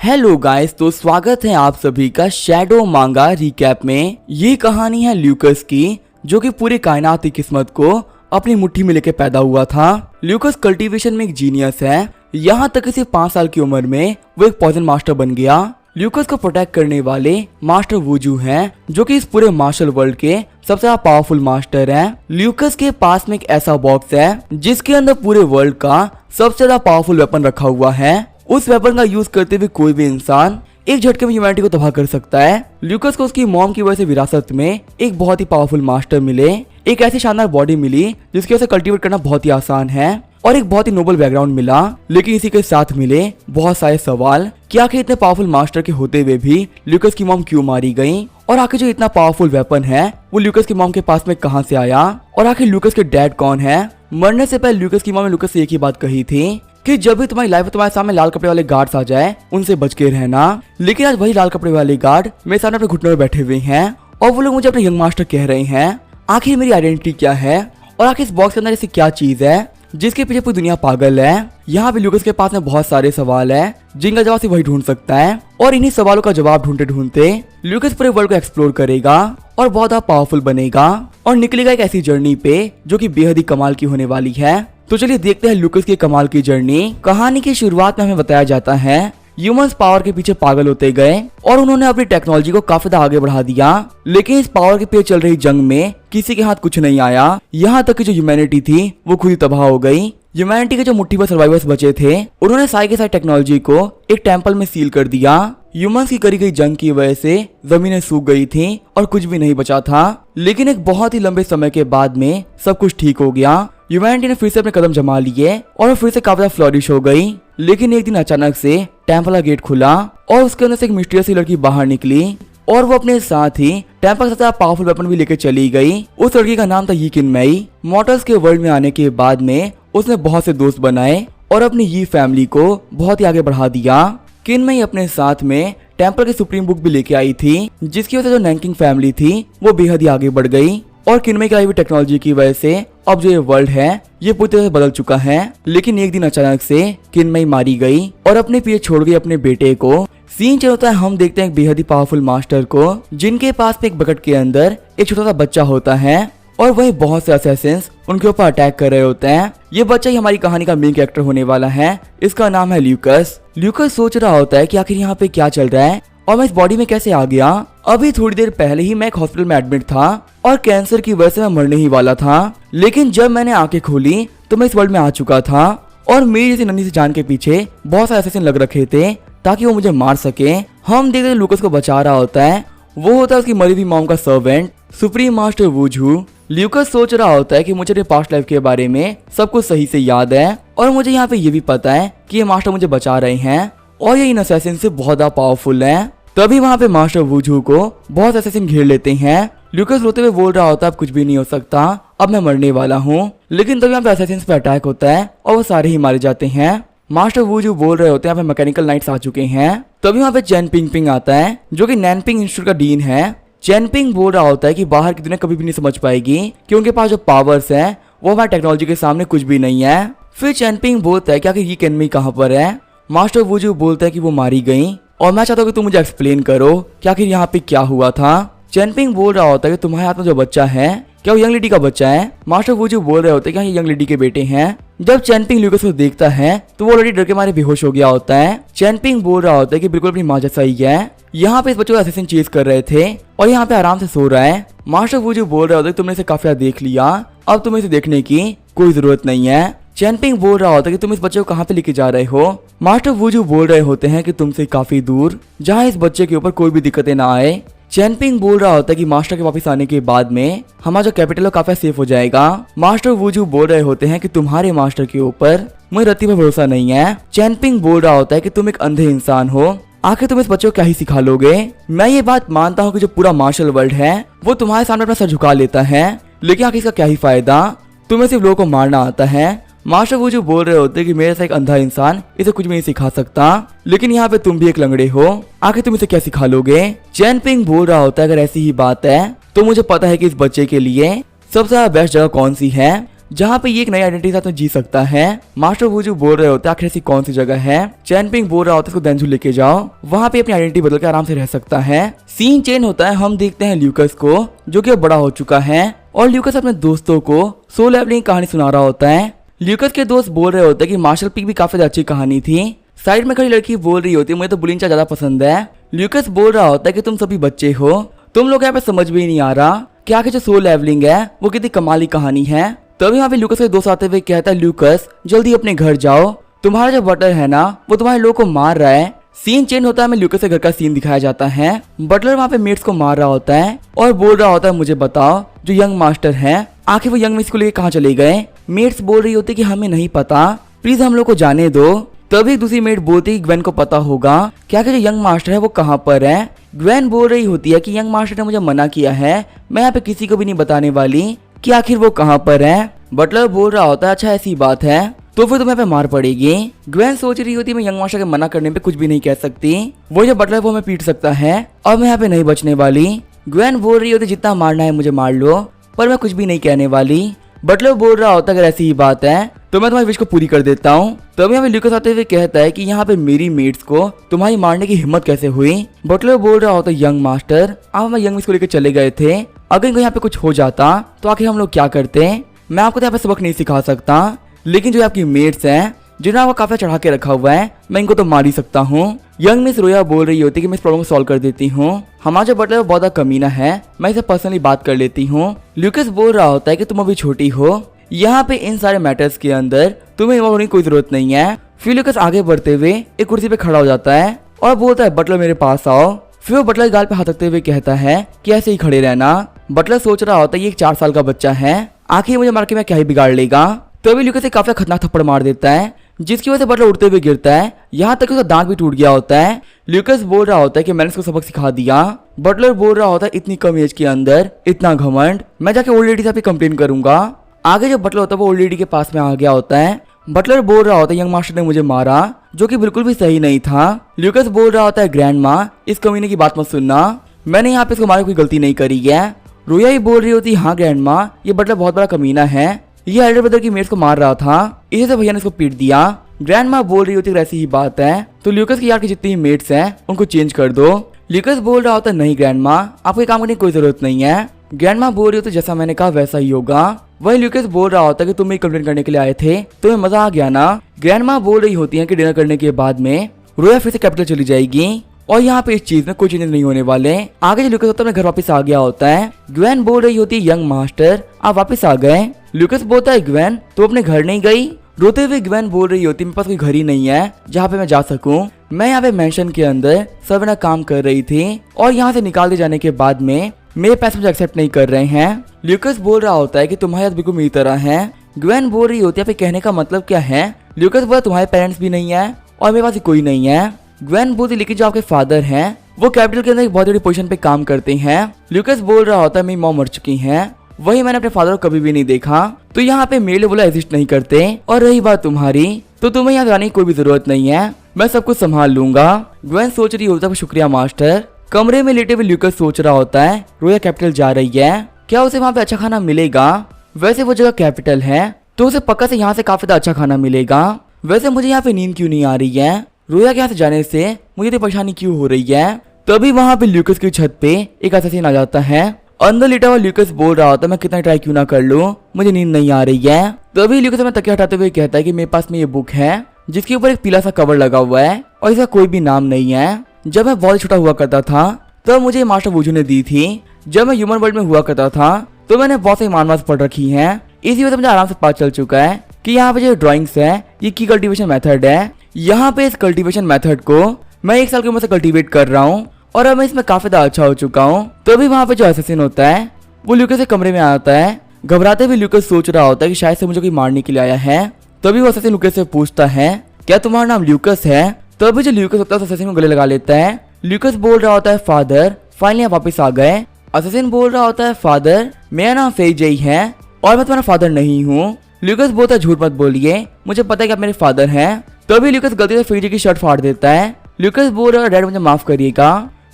Hello guys, तो स्वागत है आप सभी का शैडो मांगा रिकैप में। ये कहानी है ल्यूकस की, जो कि पूरी कायनात की किस्मत को अपनी मुट्ठी में लेके पैदा हुआ था। ल्यूकस कल्टीवेशन में एक जीनियस है। यहाँ तक कि सिर्फ 5 साल की उम्र में वो एक पॉइजन मास्टर बन गया। ल्यूकस को प्रोटेक्ट करने वाले मास्टर वूजू हैं, जो कि इस पूरे मार्शल वर्ल्ड के सबसे ज्यादा पावरफुल मास्टर हैं। ल्यूकस के पास में एक ऐसा बॉक्स है जिसके अंदर पूरे वर्ल्ड का सबसे ज्यादा पावरफुल वेपन रखा हुआ है। उस वेपन का यूज करते हुए कोई भी इंसान एक झटके में ह्यूमैनिटी को तबाह कर सकता है। ल्यूकस को उसकी मॉम की वजह से विरासत में एक बहुत ही पावरफुल मास्टर मिले, एक ऐसी शानदार बॉडी मिली जिसकी वजह से कल्टीवेट करना बहुत ही आसान है, और एक बहुत ही नोबल बैकग्राउंड मिला। लेकिन इसी के साथ मिले बहुत सारे सवाल कि आखिर इतने पावरफुल मास्टर के होते हुए भी ल्यूकस की मॉम क्यों मारी गई, और आखिर जो इतना पावरफुल वेपन है वो ल्यूकस की मॉम के पास में कहां से आया, और आखिर ल्यूकस के डैड कौन है। मरने से पहले ल्यूकस की मॉम ने ल्यूकस से एक ही बात कही थी कि जब भी तुम्हारी लाइफ में तुम्हारे सामने लाल कपड़े वाले गार्ड्स आ जाए उनसे बच के रहना। लेकिन आज वही लाल कपड़े वाले गार्ड मेरे सामने अपने घुटनों में बैठे हुए हैं और वो लोग मुझे अपने यंग मास्टर कह रहे हैं। आखिर मेरी आइडेंटिटी क्या है, और आखिर इस बॉक्स के अंदर ऐसी क्या चीज है जिसके पीछे पूरी दुनिया पागल है। यहाँ पे ल्यूकस के पास में बहुत सारे सवाल है जिनका जवाब सिर्फ वही ढूंढ सकता है, और इन्हीं सवालों का जवाब ढूंढते ढूंढते ल्यूकस पूरे वर्ल्ड को एक्सप्लोर करेगा और बहुत ज्यादा पावरफुल बनेगा और निकलेगा एक ऐसी जर्नी पे जो कि बेहद ही कमाल की होने वाली है। तो चलिए देखते हैं ल्यूकस की कमाल की जर्नी। कहानी की शुरुआत में हमें बताया जाता है ह्यूमंस पावर के पीछे पागल होते गए और उन्होंने अपनी टेक्नोलॉजी को काफी ज्यादा आगे बढ़ा दिया। लेकिन इस पावर के पीछे चल रही जंग में किसी के हाथ कुछ नहीं आया। यहाँ तक कि जो ह्यूमैनिटी थी वो खुद ही तबाह हो गई। ह्यूमैनिटी के जो मुट्ठी भर सर्वाइवर्स बचे थे उन्होंने सारी के सारी टेक्नोलॉजी को एक टेम्पल में सील कर दिया। ह्यूमंस की करी गई जंग की वजह से जमीनें सूख गई थी और कुछ भी नहीं बचा था। लेकिन एक बहुत ही लंबे समय के बाद में सब कुछ ठीक हो गया। ह्यूमैनिटी ने फिर से अपने कदम जमा लिए और फिर से काफी फ्लरिश हो गई। लेकिन एक दिन अचानक से टेम्पल का गेट खुला और उसके अंदर से एक मिस्टीरियस लड़की बाहर निकली और वो अपने साथ ही टेम्पल का सबसे पावरफुल वेपन भी लेकर चली गई। उस लड़की का नाम था यी किनमेई। मॉर्टल्स के वर्ल्ड में आने के बाद में उसने बहुत से दोस्त बनाए और अपनी यी फैमिली को बहुत ही आगे बढ़ा दिया। किनमेई अपने साथ में टेम्पल की सुप्रीम बुक भी लेके आई थी, जिसकी वजह से जो नैनकिंग फैमिली थी वो बेहद ही आगे बढ़ गई। और किनमेई की आई हुई टेक्नोलॉजी की वजह से अब जो ये वर्ल्ड है ये पूरी तरह से बदल चुका है। लेकिन एक दिन अचानक से किनमेई मारी गई और अपने पीछे छोड़ गई अपने बेटे को। सीन चलता है, हम देखते हैं एक बेहद ही पावरफुल मास्टर को जिनके पास में एक बकेट के अंदर एक छोटा सा बच्चा होता है और वही बहुत से असैसिन्स उनके ऊपर अटैक कर रहे होते हैं। ये बच्चा ही हमारी कहानी का मेन कैरेक्टर होने वाला है। इसका नाम है ल्यूकस। ल्यूकस सोच रहा होता है कि आखिर यहाँ पे क्या चल रहा है और मैं इस बॉडी में कैसे आ गया। अभी थोड़ी देर पहले ही मैं एक हॉस्पिटल में एडमिट था और कैंसर की वजह से मैं मरने ही वाला था। लेकिन जब मैंने आंखें खोली तो मैं इस वर्ल्ड में आ चुका था और मेरी जैसी नन्ही सी जान के पीछे बहुत सारे असैसिन लग रखे थे ताकि वो मुझे मार सके। हम देखते लूकस को बचा रहा होता है, वो होता है उसकी मरी हुई मॉम का सर्वेंट सुप्रीम मास्टर वूजू। ल्यूकस सोच रहा होता है कि मुझे अपने पास्ट लाइफ के बारे में सब कुछ सही से याद है और मुझे यहाँ पे ये भी पता है कि ये मास्टर मुझे बचा रहे हैं और ये इन असैसिन से बहुत ज्यादा पावरफुल है। तभी वहाँ पे मास्टर वूजू को बहुत असैसिन घेर लेते हैं। ल्यूकस रोते हुए बोल रहा होता है अब कुछ भी नहीं हो सकता, अब मैं मरने वाला हूँ। लेकिन तभी यहाँ पे असैसिन्स पे अटैक होता है और वो सारे ही मारे जाते हैं। मास्टर वूजू बोल रहे होते हैं यहाँ पे मैकेनिकल नाइट्स आ चुके हैं। तभी वहाँ पे चैन पिंग पिंग आता है जो कि नैनपिंग इंस्टीट्यूट का डीन है। चैन पिंग बोल रहा होता है कि बाहर की दुनिया कभी भी नहीं समझ पाएगी कि उनके पास जो पावर्स है वो हमारी टेक्नोलॉजी के सामने कुछ भी नहीं है। फिर चैन पिंग बोलता है कि आखिर ये किनमेई कहाँ पर है। मास्टर वूजू बोलता है कि वो मारी गई और मैं चाहता हूँ कि तुम मुझे एक्सप्लेन करो कि आखिर यहाँ पे क्या हुआ था। चैन पिंग बोल रहा होता है कि तुम्हारे हाथ में जो बच्चा है क्या वो यंग लेडी का बच्चा है। मास्टर वूजू बोल रहे होते हैं कि ये यंग लेडी के बेटे हैं। जब चैन पिंग ल्यूकस को देखता है तो वो ऑलरेडी डर के मारे बेहोश हो गया होता है। चैन पिंग बोल रहा होता है कि बिल्कुल अपनी माँ जैसा ही है। यहाँ पे इस बच्चे को असैसिन चेज कर रहे थे और यहाँ पे आराम से सो रहा है। मास्टर वूजू बोल रहे होते तुमने इसे काफी देख लिया, अब तुम्हें इसे देखने की कोई जरूरत नहीं है। चैन पिंग बोल रहा होता है कि तुम इस बच्चे को कहाँ पे लेके जा रहे हो। मास्टर वूजू बोल रहे होते हैं कि तुमसे काफी दूर, जहाँ इस बच्चे के ऊपर कोई भी दिक्कतें ना आए। चैन पिंग बोल रहा होता है कि मास्टर के वापस आने के बाद में हमारा जो कैपिटल है काफी सेफ हो जाएगा। मास्टर वूजू बोल रहे होते हैं कि तुम्हारे मास्टर के ऊपर मुझे रत्ती पर भरोसा नहीं है। चैन पिंग बोल रहा होता है कि तुम एक अंधे इंसान हो, आखिर तुम इस बच्चे को क्या ही सिखा लोगे। मैं ये बात मानता हूँ कि जो पूरा मार्शल वर्ल्ड है वो तुम्हारे सामने अपना सर झुका लेता है, लेकिन आखिर इसका क्या ही फायदा, तुम्हें सिर्फ लोगों को मारना आता है। मास्टर वूजू बोल रहे होते कि मेरे से एक अंधा इंसान इसे कुछ भी नहीं सिखा सकता, लेकिन यहाँ पे तुम भी एक लंगड़े हो, आखिर तुम इसे क्या सिखा लोगे। चैन पिंग बोल रहा होता है अगर ऐसी ही बात है तो मुझे पता है कि इस बच्चे के लिए सबसे ज्यादा बेस्ट जगह कौन सी है। जहाँ पे ये एक नई आइडेंटिटी साथ में जी सकता है। मास्टर वूजू बोल रहे होते आखिर ऐसी कौन सी जगह है। चैनपिंग बोल रहा होता है उसको देंजू लेके जाओ, वहाँ पे अपनी आइडेंटिटी बदल के आराम से रह सकता है। सीन चेंज होता है, हम देखते हैं ल्यूकस को जो कि बड़ा हो चुका है और ल्यूकस अपने दोस्तों को सोल लेवलिंग की कहानी सुना रहा होता है। ल्यूकस के दोस्त बोल रहे होते हैं कि मार्शल पीक भी काफी अच्छी कहानी थी। साइड में खड़ी लड़की बोल रही होती है मुझे तो बुलिंचा ज्यादा पसंद है। ल्यूकस बोल रहा होता है कि तुम सभी बच्चे हो, तुम लोग यहाँ पे समझ भी नहीं आ रहा कि आखिर जो सोल लेवलिंग है वो कितनी कमाली कहानी है। तभी यहाँ पे ल्यूकस के दोस्त आते हुए कहता है ल्यूकस जल्दी अपने घर जाओ, तुम्हारा जो बटलर है ना वो तुम्हारे लोगों को मार रहा है। सीन चेंज होता है, हमें ल्यूकस के घर का सीन दिखाया जाता है। बटलर वहाँ पे मेट्स को मार रहा होता है और बोल रहा होता है मुझे बताओ जो यंग मास्टर है आखिर वो यंग मिस को लेकर कहाँ चले गए। मेट्स बोल रही होती कि हमें नहीं पता, प्लीज हम लोग को जाने दो। तभी दूसरी मेट बोलती है ग्वेन को पता होगा क्या कि जो यंग मास्टर है वो कहाँ पर है। ग्वेन बोल रही होती है कि यंग मास्टर ने मुझे मना किया है, मैं यहाँ पे किसी को भी नहीं बताने वाली कि आखिर वो कहाँ पर है। बटलर बोल रहा होता है अच्छा ऐसी बात है तो फिर तुम्हें पे मार पड़ेगी। ग्वेन सोच रही होती मैं यंग मास्टर के मना करने पे कुछ भी नहीं कह सकती, वो जो बटलर वो हमें पीट सकता है और मैं यहाँ पे नहीं बचने वाली। ग्वेन बोल रही होती जितना मारना है मुझे मार लो पर मैं कुछ भी नहीं कहने वाली। बटलर बोल रहा होता अगर ऐसी ही बात है तो मैं तुम्हारी विश को पूरी कर देता हूँ। तभी हमें ल्यूकस आते हुए कहता है कि यहाँ पे मेरी मेट्स को तुम्हारी मारने की हिम्मत कैसे हुई। बटलर बोल रहा होता यंग मास्टर आप हमें यंग मिस को लेकर चले गए थे, अगर इनको यहाँ पे कुछ हो जाता तो आखिर हम लोग क्या करते। मैं आपको तो यहाँ पे सबक नहीं सिखा सकता, लेकिन जो आपकी मेट्स हैं जिन्हें आपको काफी चढ़ा के रखा हुआ है मैं इनको तो मार ही सकता हूँ। यंग मिस रोया बोल रही होती कि मैं इस प्रॉब्लम को सॉल्व कर देती हूँ, हमारा जो बटलर बहुत ज्यादा कमीना है, मैं इसे पर्सनली बात कर लेती हूँ। ल्यूकस बोल रहा होता है कि तुम अभी छोटी हो, यहाँ पे इन सारे मैटर्स के अंदर तुम्हें इन्वॉल्व होने की कोई जरूरत नहीं है। फिर ल्यूकस आगे बढ़ते हुए एक कुर्सी पे खड़ा हो जाता है और बोलता है बटलर मेरे पास आओ। फिर वो बटलर गाल पे हाथ रखते हुए कहता है कि ऐसे ही खड़े रहना। बटलर सोच रहा होता है ये एक 4 साल का बच्चा है, आखिर मुझे मार के मैं क्या ही बिगाड़ लेगा। तभी ल्यूकस एक काफी खतरनाक थप्पड़ मार देता है जिसकी वजह से बटलर उड़ते हुए गिरता है, यहाँ तक उसका दांत भी टूट गया होता है। ल्यूकस बोल रहा होता है कि मैंने इसको सबक सिखा दिया। बटलर बोल रहा होता है इतनी कम एज के अंदर इतना घमंड, मैं जाके ओल्ड लेडी से भी कंप्लेन करूंगा। आगे जो बटलर होता है वो ओल्ड लेडी के पास में आ गया होता है। बटलर बोल रहा होता है यंग मास्टर ने मुझे मारा जो कि बिल्कुल भी सही नहीं था। ल्यूकस बोल रहा होता है ग्रैंड माँ इस कमीने की बात मत सुनना, मैंने यहाँ पे इसको मारे कोई गलती नहीं करी है। रोया ही बोल रही होती हाँ ग्रैंड माँ ये बटलर बहुत बड़ा कमीना है, ये एल्डर ब्रदर की मेट्स को मार रहा था, इसी से भैया ने इसको पीट दिया। ग्रैंड माँ बोल रही होती है ऐसी ही बात है तो ल्यूकस की यार की जितनी मेट्स हैं उनको चेंज कर दो। ल्यूकस बोल रहा होता है नहीं ग्रैंड माँ आपको काम करने की कोई जरूरत नहीं है। ग्रैंड माँ बोल रही होती जैसा मैंने कहा वैसा ही होगा। वही ल्यूकस बोल रहा होता है कि तुम ही कंप्लेन करने के लिए आए थे, तुम्हें मजा आ गया ना। ग्रैंड माँ बोल रही होती है कि डिनर करने के बाद में रोया फिर से कैपिटल चली जाएगी और यहाँ पे इस चीज में कोई चेंजेस नहीं होने वाले। आगे जो ल्यूकस होता है अपने घर वापस आ गया होता है। ग्वेन बोल रही होती है यंग मास्टर आप वापस आ गए। ल्यूकस बोलता है ग्वेन तो अपने घर नहीं गई। रोते हुए ग्वेन बोल रही होती मेरे पास कोई घर ही नहीं है जहाँ पे मैं जा सकूं, मैं यहाँ पे मेंशन के अंदर सवेरा काम कर रही थी और यहाँ से निकाल दिए जाने के बाद में मेरे पैसे मुझे एक्सेप्ट नहीं कर रहे हैं। ल्यूकस बोल रहा होता है कि तुम्हारे हाथ बिल्कुल मेरी तरह है। ग्वेन बोल रही होती है कहने का मतलब क्या है। ल्यूकस बोला तुम्हारे पेरेंट्स भी नहीं है और मेरे पास कोई नहीं है। ग्वेन बोलती लेकिन जो आपके फादर हैं वो कैपिटल के अंदर एक बहुत बड़ी पोजीशन पे काम करते हैं। ल्यूकस बोल रहा होता है मेरी मॉम मर चुकी हैं, वही मैंने अपने फादर को कभी भी नहीं देखा, तो यहाँ पे मेरे लिए बोला एग्जिस्ट नहीं करते। और रही बात तुम्हारी तो तुम्हें यहाँ जाने की कोई भी जरूरत नहीं है, मैं सब कुछ संभाल लूंगा। ग्वेन सोच रही होता है शुक्रिया मास्टर। कमरे में लेटे हुए ल्यूकस सोच रहा होता है रोया कैपिटल जा रही है, क्या उसे वहाँ पे अच्छा खाना मिलेगा। वैसे वो जगह कैपिटल है तो उसे पक्का से यहाँ से काफी अच्छा खाना मिलेगा। वैसे मुझे यहाँ पे नींद क्यों नहीं आ रही है, रोया के यहाँ से जाने से मुझे तो परेशानी क्यों हो रही है। तभी वहाँ पे ल्यूकस की छत पे एक असैसिन आ जाता है। अंदर लेटा हुआ ल्यूकस बोल रहा होता है मैं कितना ट्राई क्यों ना कर लूं, मुझे नींद नहीं आ रही है। तभी ल्यूकस में तकिया हटाते हुए कहता है कि मेरे पास में ये बुक है जिसके ऊपर एक पीला सा कवर लगा हुआ है और इसका कोई भी नाम नहीं है। जब मैं बहुत छोटा हुआ करता था तब मुझे मास्टर वूजू ने दी थी। जब मैं ह्यूमन वर्ल्ड में हुआ करता था तो मैंने बहुत सारी मानवास पढ़ रखी है, इसी वजह से मुझे आराम से पता चल चुका है कि यहाँ पे जो ड्राइंग्स है ये की कल्टीवेशन मेथड है। यहाँ पे इस कल्टीवेशन मेथड को मैं 1 साल की उम्र से कल्टीवेट कर रहा हूँ और अब मैं इसमें काफी ज्यादा अच्छा हो चुका हूँ। तभी वहाँ पे जो असैसिन होता है वो ल्यूकस के कमरे में आता है। घबराते हुए ल्यूकस सोच रहा होता है कि शायद से मुझे कोई मारने के लिए आया है। तभी वो असैसिन ल्यूकस से पूछता है क्या तुम्हारा नाम ल्यूकस है। तभी जो ल्यूकस होता है असैसिन को गले लगा लेता है। ल्यूकस बोल रहा होता है फादर फाइनली आप वापस आ गए। असैसिन बोल रहा होता है फादर मेरा नाम फेजई है और मैं तुम्हारा फादर नहीं हूँ। ल्यूकस बोलता है झूठ मत बोलिए, मुझे पता है कि आप मेरे फादर हैं। तभी ल्यूकस गलती से फेजई की शर्ट फाड़ देता है। ल्यूकस बोल रहा है डैड मुझे माफ करिएगा।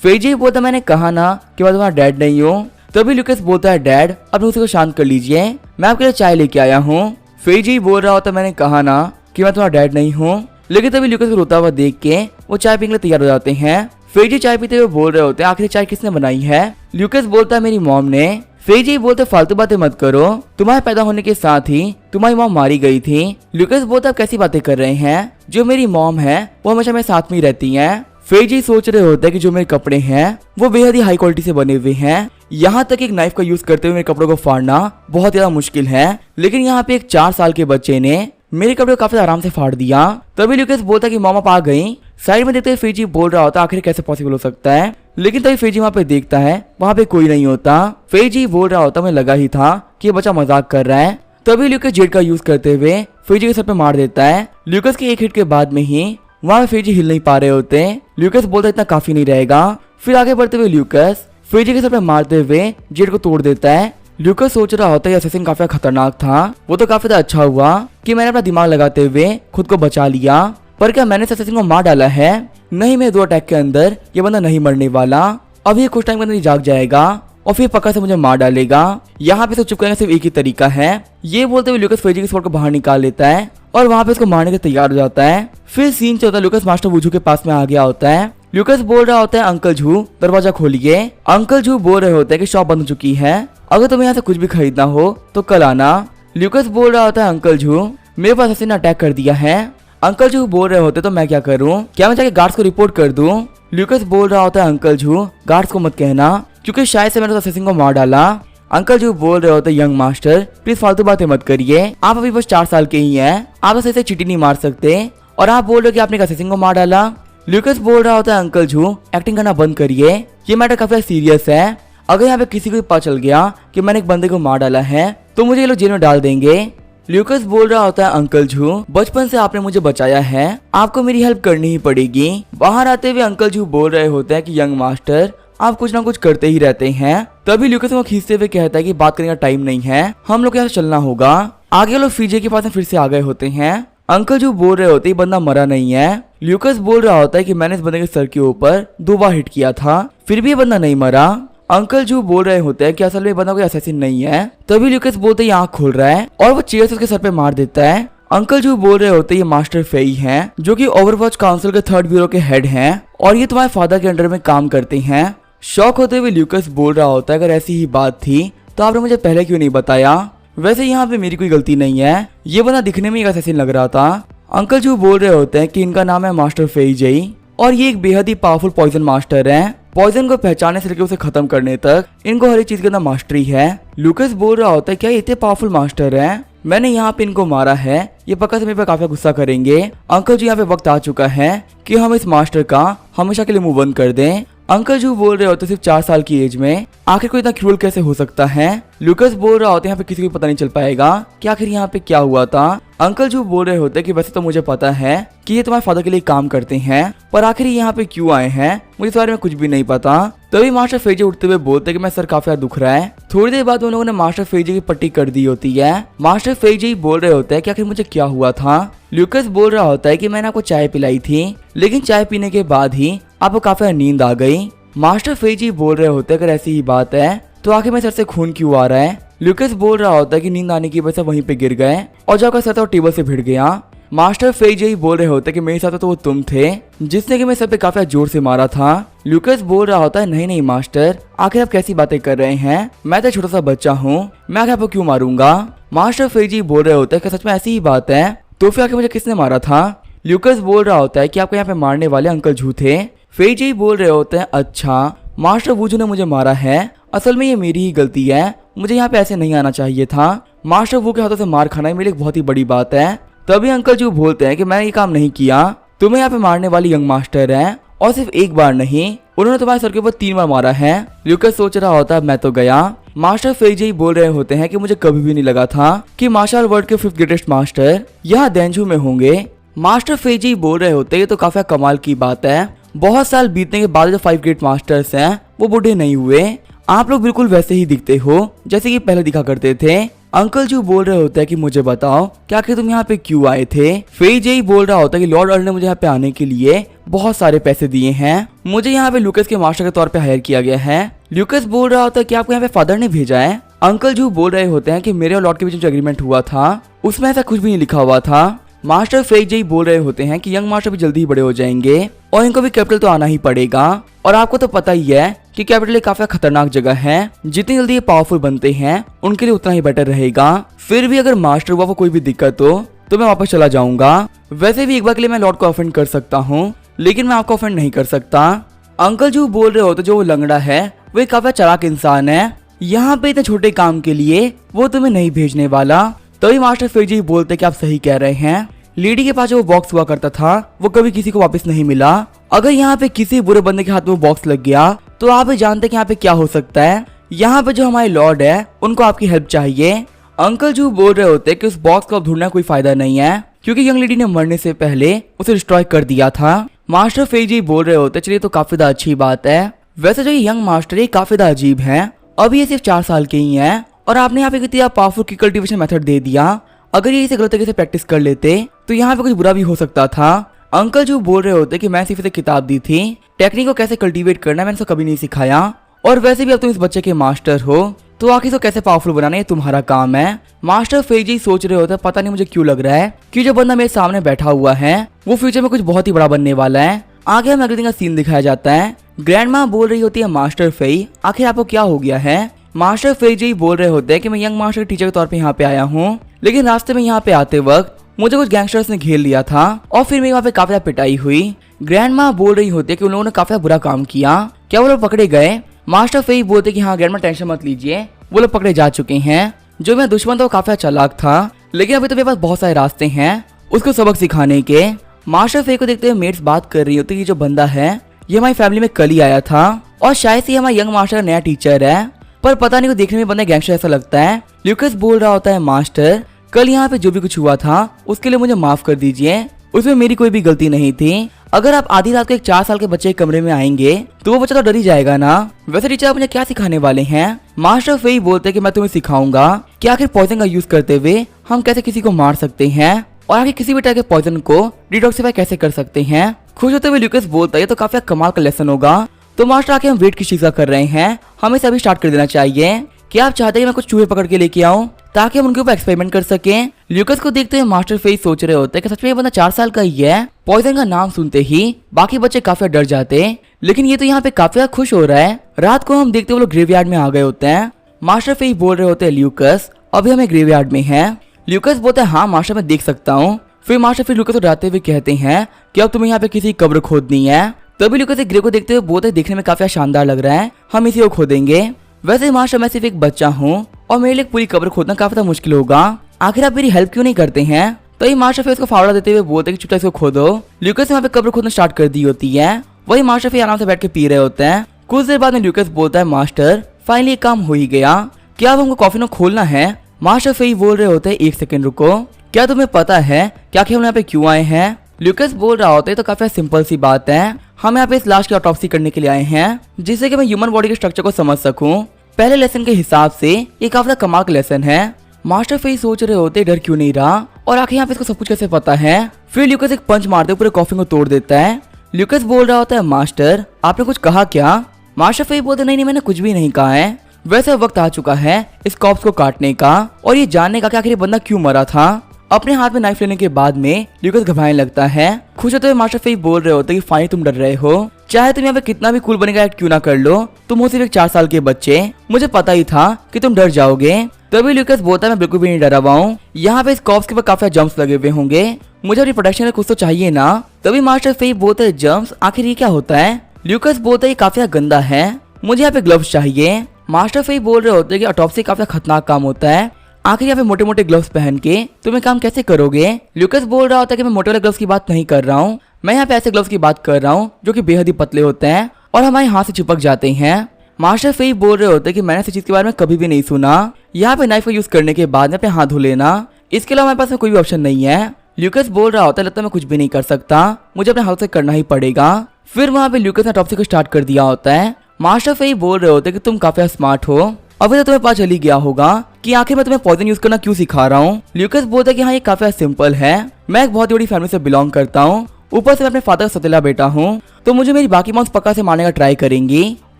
फेजई बोलता मैंने कहा ना कि मैं तुम्हारा डैड नहीं हूँ। तभी ल्यूकस बोलता है डैड अपने उसे को शांत कर लीजिए, मैं आपके लिए चाय लेके आया हूँ। फेजी बोल रहा होता मैंने कहा ना कि मैं तुम्हारा डैड नहीं हूँ। लेकिन तभी ल्यूकस को रोता हुआ देख के वो चाय पीने के लिए तैयार हो जाते हैं। फेजी चाय पीते हुए बोल रहे होते हैं आखिर चाय किसने बनाई है। ल्यूकस बोलता है मेरी मॉम ने। फेजी बोलते फालतू बातें मत करो, तुम्हारे पैदा होने के साथ ही तुम्हारी मॉम मारी गई थी। ल्यूकस बोलता आप कैसी बातें कर रहे हैं, जो मेरी मॉम है वो हमेशा मेरे साथ में ही रहती है। फेजी सोच रहे होते हैं कि जो मेरे कपड़े हैं वो बेहद ही हाई क्वालिटी से बने हुए हैं, यहाँ तक एक नाइफ का यूज करते हुए मेरे कपड़ों को फाड़ना बहुत ज्यादा मुश्किल है। लेकिन यहाँ पे एक 4 साल के बच्चे ने मेरे कपड़े को काफी आराम से फाड़ दिया। तभी ल्यूकस बोलता कि मॉम आप आ गई। साइड में देखते हुए फेजी बोल रहा होता आखिर कैसे पॉसिबल हो सकता है। लेकिन तभी फेजी वहाँ पे देखता है वहाँ पे कोई नहीं होता। फेजी बोल रहा होता मुझे लगा ही था कि ये बच्चा मजाक कर रहा है। तभी ल्यूकस जेट का यूज करते हुए फेजी के सर पे मार देता है। ल्यूकस के एक हिट के बाद में ही वहाँ पे फेजी हिल नहीं पा रहे होते। ल्यूकस बोलता इतना काफी नहीं रहेगा। फिर आगे बढ़ते हुए ल्यूकस फेजी के सर पे मारते हुए जेट को तोड़ देता है। ल्यूकस सोच रहा होता है असैसिन काफी खतरनाक था, वो तो काफी अच्छा हुआ कि मैंने अपना दिमाग लगाते हुए खुद को बचा लिया। पर क्या मैंने असैसिन को मार डाला है? नहीं, मैं 2 अटैक के अंदर ये बंदा नहीं मरने वाला। अभी कुछ टाइम के अंदर ही जाग जाएगा और फिर पक्का से मुझे मार डालेगा। यहाँ पे तो चुप करने सिर्फ एक ही तरीका है। ये बोलते हुए ल्यूकस फेजी के स्वॉर्ड को बाहर निकाल लेता है और वहाँ पे उसको मारने के तैयार हो जाता है। फिर सीन चलता है ल्यूकस मास्टर वुझू के पास में आ गया होता है। ल्यूकस बोल रहा होता है अंकल झू दरवाजा खोलिए। अंकल झू बोल रहे होते हैं कि शॉप बंद हो चुकी है, अगर तुम्हें यहाँ से कुछ भी खरीदना हो तो कल आना। ल्यूकस बोल रहा होता है अंकल झू मेरे पास असैसिन ने अटैक कर दिया है। अंकल झू बोल रहे होते तो मैं क्या करूँ, क्या मैं जाके गार्ड्स को रिपोर्ट कर दूं? ल्यूकस बोल रहा होता है अंकल झू गार्ड्स को मत कहना क्योंकि शायद से मैंने तो असैसिन को मार डाला। अंकल जो बोल रहे होते यंग मास्टर प्लीज फालतू बातें मत करिए, आप अभी बस 4 साल के ही हैं, आप ऐसे चीटी नहीं मार सकते और आप बोल रहे हो कि आपने असैसिन को मार डाला। ल्यूकस बोल रहा होता है अंकल झू एक्टिंग करना बंद करिए, ये मैटर काफी सीरियस है। अगर यहाँ पे किसी को पता चल गया कि मैंने एक बंदे को मार डाला है तो मुझे ये लोग जेल में डाल देंगे। ल्यूकस बोल रहा होता है अंकल झू बचपन से आपने मुझे बचाया है, आपको मेरी हेल्प करनी ही पड़ेगी। बाहर आते हुए अंकल झू बोल रहे होते हैं कि यंग मास्टर आप कुछ ना कुछ करते ही रहते हैं। तभी ल्यूकस को खींचते हुए कहता है कि बात करने का टाइम नहीं है, हम लोग यहाँ से चलना होगा। आगे लोग फीजे के पास में फिर से आ गए होते हैं। अंकल जो बोल रहे होते बंदा मरा नहीं है। ल्यूकस बोल रहा होता है कि मैंने इस बंदे के सर के ऊपर 2 बार हिट किया था फिर भी ये बंदा नहीं मरा। अंकल जो बोल रहे होते हैं कि असल में बंदा कोई असैसिन नहीं है। तभी ल्यूकस बोलते ही आंख खोल रहा है और वो चेयर से उसके सर पे मार देता है। अंकल जो बोल रहे होते ये मास्टर फेई हैं जो कि ओवरवॉच काउंसिल के 3rd ब्यूरो के हेड हैं और ये तुम्हारे फादर के अंडर में काम करते हैं। शॉक होते हुए ल्यूकस बोल रहा होता है अगर ऐसी ही बात थी तो आपने मुझे पहले क्यों नहीं बताया, वैसे यहाँ पे मेरी कोई गलती नहीं है, ये बंदा दिखने में एक असैसिन लग रहा था। अंकल जो बोल रहे होते हैं कि इनका नाम है मास्टर फेई जई और ये एक बेहद ही पावरफुल पॉइजन मास्टर है। पॉइजन को पहचानने से लेकर उसे खत्म करने तक इनको हर एक चीज के अंदर मास्टरी है। ल्यूकस बोल रहा होता है क्या ये इतने पावरफुल मास्टर है, मैंने यहाँ पे इनको मारा है, ये पक्का से मेरे पे काफी गुस्सा करेंगे। अंकल जी यहाँ पे वक्त आ चुका है कि हम इस मास्टर का हमेशा के लिए मुंह बंद कर दें। अंकल जो बोल रहे होते सिर्फ 4 साल की एज में आखिर कोई इतना क्रूअल कैसे हो सकता है। लूकस बोल रहा होता है यहाँ पे किसी को पता नहीं चल पाएगा कि आखिर यहाँ पे क्या हुआ था। अंकल जो बोल रहे होते कि वैसे तो मुझे पता है कि ये तुम्हारे फादर के लिए काम करते हैं, पर आखिर यहाँ पे क्यों आए हैं मुझे इस बारे में कुछ भी नहीं पता। तभी मास्टर फेजे उठते हुए बोलते कि मैं सर काफी ज्यादा दुख रहा है। थोड़ी देर बाद उन लोगों ने मास्टर फेजे की पट्टी कर दी होती है। मास्टर फेजे बोल रहे होते हैं कि आखिर मुझे क्या हुआ था। ल्यूकस बोल रहा होता है कि मैंने आपको चाय पिलाई थी लेकिन चाय पीने के बाद ही आपको काफी नींद आ गई। मास्टर फेजी बोल रहे होते अगर ऐसी ही बात है तो आखिर में सर से खून क्यों आ रहा है। ल्यूकस बोल रहा होता है कि नींद आने की वजह से वहीं पे गिर गए और जाकर सर तो टेबल से भिड़ गया। मास्टर फेजी बोल रहे होते कि मेरे साथ तो वो तुम थे जिसने कि मेरे सर पे काफी जोर से मारा था। ल्यूकस बोल रहा होता है नहीं नहीं मास्टर, आखिर आप कैसी बातें कर रहे हैं, मैं तो छोटा सा बच्चा हूँ, मैं आखिर आपको क्यों मारूंगा। मास्टर फेजी बोल रहे होते कि सच में ऐसी ही बात है तो फिर आखिर मुझे किसने मारा था। ल्यूकस बोल रहा होता है कि आपको यहाँ पे मारने वाले अंकल झू थे। फेजी बोल रहे होते हैं अच्छा मास्टर वुझू ने मुझे मारा है, असल में ये मेरी ही गलती है, मुझे यहाँ पे ऐसे नहीं आना चाहिए था। मास्टर वू के हाथों से मार खाना मेरे लिए बहुत ही बड़ी बात है। तभी अंकल जो बोलते हैं कि मैंने ये काम नहीं किया, तुम्हें यहाँ पे मारने वाली यंग मास्टर है और सिर्फ एक बार नहीं उन्होंने तुम्हारे सर के ऊपर 3 बार मारा है। ल्यूकस सोच रहा होता है मैं तो गया। मास्टर फेजी बोल रहे होते हैं कि मुझे कभी भी नहीं लगा था कि मार्शल वर्ल्ड के 5th ग्रेटेस्ट मास्टर यहाँ देंजू में होंगे। मास्टर फेजी बोल रहे होते ये तो काफी कमाल की बात है, बहुत साल बीतने के बाद जो 5 ग्रेट मास्टर्स हैं वो बूढ़े नहीं हुए, आप लोग बिल्कुल वैसे ही दिखते हो जैसे कि पहले दिखा करते थे। अंकल जो बोल रहे होते हैं कि मुझे बताओ क्या कि तुम यहाँ पे क्यों आए थे। फेज यही बोल रहा होता है कि लॉर्ड अर्ल ने मुझे यहाँ पे आने के लिए बहुत सारे पैसे दिए हैं, मुझे यहाँ पे लूकस के मास्टर के तौर पे हायर किया गया है ल्यूकस बोल रहा होता है कि आपको यहाँ पे फादर ने भेजा है। अंकल जू बोल रहे होते हैं कि मेरे और लॉर्ड के बीच जो एग्रीमेंट हुआ था उसमें ऐसा कुछ भी नहीं लिखा हुआ था। मास्टर फेइजी बोल रहे होते हैं कि यंग मास्टर भी जल्दी ही बड़े हो जाएंगे और इनको भी कैपिटल तो आना ही पड़ेगा। और आपको तो पता ही है कि कैपिटल एक काफी खतरनाक जगह है, जितनी जल्दी ये पावरफुल बनते हैं उनके लिए उतना ही बेटर रहेगा। फिर भी अगर मास्टर हुआ को कोई भी दिक्कत हो तो मैं वापस चला जाऊंगा। वैसे भी एक बार के लिए मैं लॉर्ड को ऑफेंड कर सकता हूँ, लेकिन मैं आपको ऑफेंड नहीं कर सकता। अंकल जो बोल रहे होते जो वो लंगड़ा है वो एक काफी चालाक इंसान है, यहाँ पे इतने छोटे काम के लिए वो तुम्हें नहीं भेजने वाला। तभी मास्टर फेइजी बोलते कि आप सही कह रहे हैं। लेडी के पास जो वो बॉक्स हुआ करता था वो कभी किसी को वापस नहीं मिला। अगर यहाँ पे किसी बुरे बंदे के हाथ में वो बॉक्स लग गया तो आप भी जानते कि यहाँ पे क्या हो सकता है। यहाँ पे जो हमारे लॉर्ड है उनको आपकी हेल्प चाहिए। अंकल जो बोल रहे होते कि उस बॉक्स को अब ढूंढना कोई फायदा नहीं है, क्योंकि यंग लेडी ने मरने से पहले उसे डिस्ट्रॉय कर दिया था। मास्टर फेइजी बोल रहे होते चलिए तो काफी ज्यादा अच्छी बात है। वैसे जो ये यंग मास्टर है काफी ज्यादा अजीब है। अभी ये सिर्फ 4 साल के ही हैं और आपने यहाँ पे कितना पावरफुल की कल्टीवेशन मेथड दे दिया। अगर ये इसे गलत तरीके से प्रैक्टिस कर लेते तो यहाँ पे कुछ बुरा भी हो सकता था। अंकल जो बोल रहे होते कि मैं सिर्फ इसे किताब दी थी, टेक्निक को कैसे कल्टीवेट करना मैंने इसको कभी नहीं सिखाया। और वैसे भी अब तुम इस बच्चे के मास्टर हो तो आखिर इसको कैसे पावरफुल बनाना ये तुम्हारा काम है। मास्टर फेइजी सोच रहे होते पता नहीं मुझे क्यों लग रहा है कि जो बंदा मेरे सामने बैठा हुआ है वो फ्यूचर में कुछ बहुत ही बड़ा बनने वाला है। आगे हमें अगले दिन का सीन दिखाया जाता है। ग्रैंड माँ बोल रही होती है मास्टर फेई आखिर आपको क्या हो गया है। मास्टर फेइजी बोल रहे होते हैं कि मैं यंग मास्टर टीचर के तौर पे यहाँ पे आया हूँ, लेकिन रास्ते में यहाँ पे आते वक्त मुझे कुछ गैंगस्टर्स ने घेर लिया था और फिर मेरी वहाँ पे काफी पिटाई हुई। ग्रैंड माँ बोल रही होती है कि उन लोगों ने काफी बुरा काम किया, क्या वो लोग पकड़े गए। मास्टर फेई बोलते कि हाँ ग्रैंड माँ टेंशन मत लीजिए, वो लोग पकड़े जा चुके हैं। जो मेरा दुश्मन था वो काफी चालाक था, लेकिन अभी तो मेरे पास बहुत सारे रास्ते हैं उसको सबक सिखाने के। मास्टर फेई को देखते हुए मेट्स बात कर रही होती है कि जो बंदा है ये हमारी फैमिली में कल ही आया था और शायद से हमारा यंग मास्टर का नया टीचर है, पर पता नहीं वो देखने में बंदा गैंगस्टर ऐसा लगता है। ल्यूकस बोल रहा होता है मास्टर कल यहाँ पे जो भी कुछ हुआ था उसके लिए मुझे माफ कर दीजिए, उसमें मेरी कोई भी गलती नहीं थी। अगर आप आधी रात को एक 4 साल के बच्चे के कमरे में आएंगे तो वो बच्चा तो डर ही जाएगा ना। वैसे टीचर आप मुझे क्या सिखाने वाले हैं। मास्टर फेई बोलते कि मैं तुम्हें सिखाऊंगा कि आखिर पॉइजन का यूज करते हुए हम कैसे किसी को मार सकते हैं और आगे किसी भी तरह के पॉइजन को डिटॉक्सिफाई कैसे कर सकते हैं। खुश होते हुए ल्यूकस बोलता है तो काफी कमाल का लेसन होगा। तो मास्टर आके हम वेट की चीज कर रहे हैं, हमें सभी स्टार्ट कर देना चाहिए। क्या आप चाहते हैं कि मैं कुछ चूहे पकड़ के लेके आऊं ताकि हम उनके ऊपर एक्सपेरिमेंट कर सकें। ल्यूकस को देखते हुए मास्टर फेई सोच रहे होते हैं कि सच में ये बंदा 4 साल का ही है। पॉइजन का नाम सुनते ही बाकी बच्चे काफी डर जाते, लेकिन ये तो यहाँ पे काफी खुश हो रहा है। रात को हम देखते हुए लोग ग्रेवयार्ड में आ गए होते हैं। मास्टर फेई बोल रहे होते हैं ल्यूकस अभी हमें ग्रेवयार्ड में है। ल्यूकस बोलते हैं हाँ मास्टर मैं देख सकता हूँ। फिर मास्टर फिर ल्यूकस को डराते हुए कहते हैं कि अब तुम्हें यहाँ पे किसी कब्र खोदनी है। तभी ल्यूकस ग्रे को देखते हुए बोलते देखने में काफी शानदार लग रहा है, हम इसी को खोदेंगे। वैसे मास्टर मैं सिर्फ एक बच्चा हूँ और मेरे लिए पूरी कब्र खोदना काफी मुश्किल होगा, आखिर आप मेरी हेल्प क्यों नहीं करते हैं। तो ये मास्टर फिर उसको फावड़ा देते हुए बोलते कि चुपचाप इसको खोदो। ल्यूकस ने वहाँ पे कब्र खोदना स्टार्ट कर दी होती है। वही मास्टर फिर आराम से बैठ के पी रहे होते हैं। कुछ देर बाद में ल्यूकस बोलता है मास्टर फाइनली ये काम हो ही गया, क्या अब हमको कॉफी को खोलना है। मास्टर फिर बोल रहे होते हैं 1 सेकंड रुको, क्या तुम्हें पता है क्या हम यहाँ पे क्यों आए हैं। ल्यूकस बोल रहा होता है तो काफी सिंपल सी बात है, हम यहाँ पे इस लाश की ऑटोप्सी करने के लिए आए हैं जिससे कि मैं ह्यूमन बॉडी के स्ट्रक्चर को समझ सकूं। पहले लेसन के हिसाब से ये काफी कमाल का लेसन है। मास्टर फेई सोच रहे होते डर क्यों नहीं रहा और आखिर यहाँ पे इसको सब कुछ कैसे पता है। फिर ल्यूकस एक पंच मारते पूरे कॉफी को तोड़ देता है। ल्यूकस बोल रहा होता है मास्टर आपने कुछ कहा क्या। मास्टर फेई बोलते नहीं मैंने कुछ भी नहीं कहा है। वैसे वक्त आ चुका है इस कॉप्स को काटने का और ये जानने का कि आखिर ये बंदा क्यों मरा था। अपने हाथ में नाइफ लेने के बाद में ल्यूकस घबराने लगता है। खुश होते हुए मास्टर फेई बोल रहे होते कि फाइनली तुम डर रहे हो, चाहे तुम यहाँ पे कितना भी कूल बनेगा एक्ट क्यों ना कर लो, तुम हो सिर्फ एक 4 साल के बच्चे, मुझे पता ही था कि तुम डर जाओगे। तभी ल्यूकस बोलता है मैं बिल्कुल भी नहीं डरा हुआ हूँ, यहाँ पे इस कॉप्स के ऊपर काफी जंप्स लगे हुए होंगे, मुझे अपनी प्रोटेक्शन में कुछ तो चाहिए ना। तभी मास्टर फेई बोलते हैं जंप्स आखिर ये क्या होता है। ल्यूकस बोलता है ये काफी गंदा है, मुझे यहाँ पे ग्लव्स चाहिए। मास्टर फेई बोल रहे होते हैं कि ऑटोप्सी काफी खतरनाक काम होता है, आखिर यहाँ पे मोटे मोटे ग्लव्स पहन के तुम ये काम कैसे करोगे। ल्यूकस बोल रहा होता है कि मैं मोटे वाले ग्लव्स की बात नहीं कर रहा हूँ, मैं यहाँ पे ऐसे ग्लव्स की बात कर रहा हूँ जो कि बेहद ही पतले होते हैं और हमारे हाथ से चिपक जाते हैं। मास्टर फेई बोल रहे होते हैं कि मैंने इस चीज के बारे में कभी भी नहीं सुना, यहाँ पे नाइफ का यूज करने के बाद में अपने हाथ धो लेना, इसके अलावा हमारे पास में कोई भी ऑप्शन नहीं है। ल्यूकस बोल रहा होता है लगता है मैं कुछ भी नहीं कर सकता, मुझे अपने हाथ से करना ही पड़ेगा। फिर वहाँ पे ल्यूकस ने ऑटोप्सी को स्टार्ट कर दिया होता है। मास्टर फेई बोल रहे होते हैं कि तुम काफी स्मार्ट हो, अभी तो तुम्हें पता चल ही गया होगा कि आखिर मैं तुम्हें पॉइजन यूज करना क्यों सिखा रहा हूँ। ल्यूकस बोलता है कि हाँ ये काफी सिंपल है, मैं एक बहुत ही बड़ी फैमिली से बिलोंग करता हूँ, ऊपर से मैं अपने फादर का सतीला बेटा हूँ, तो मुझे मेरी बाकी मॉम्स पक्का से मारने का ट्राई करेंगी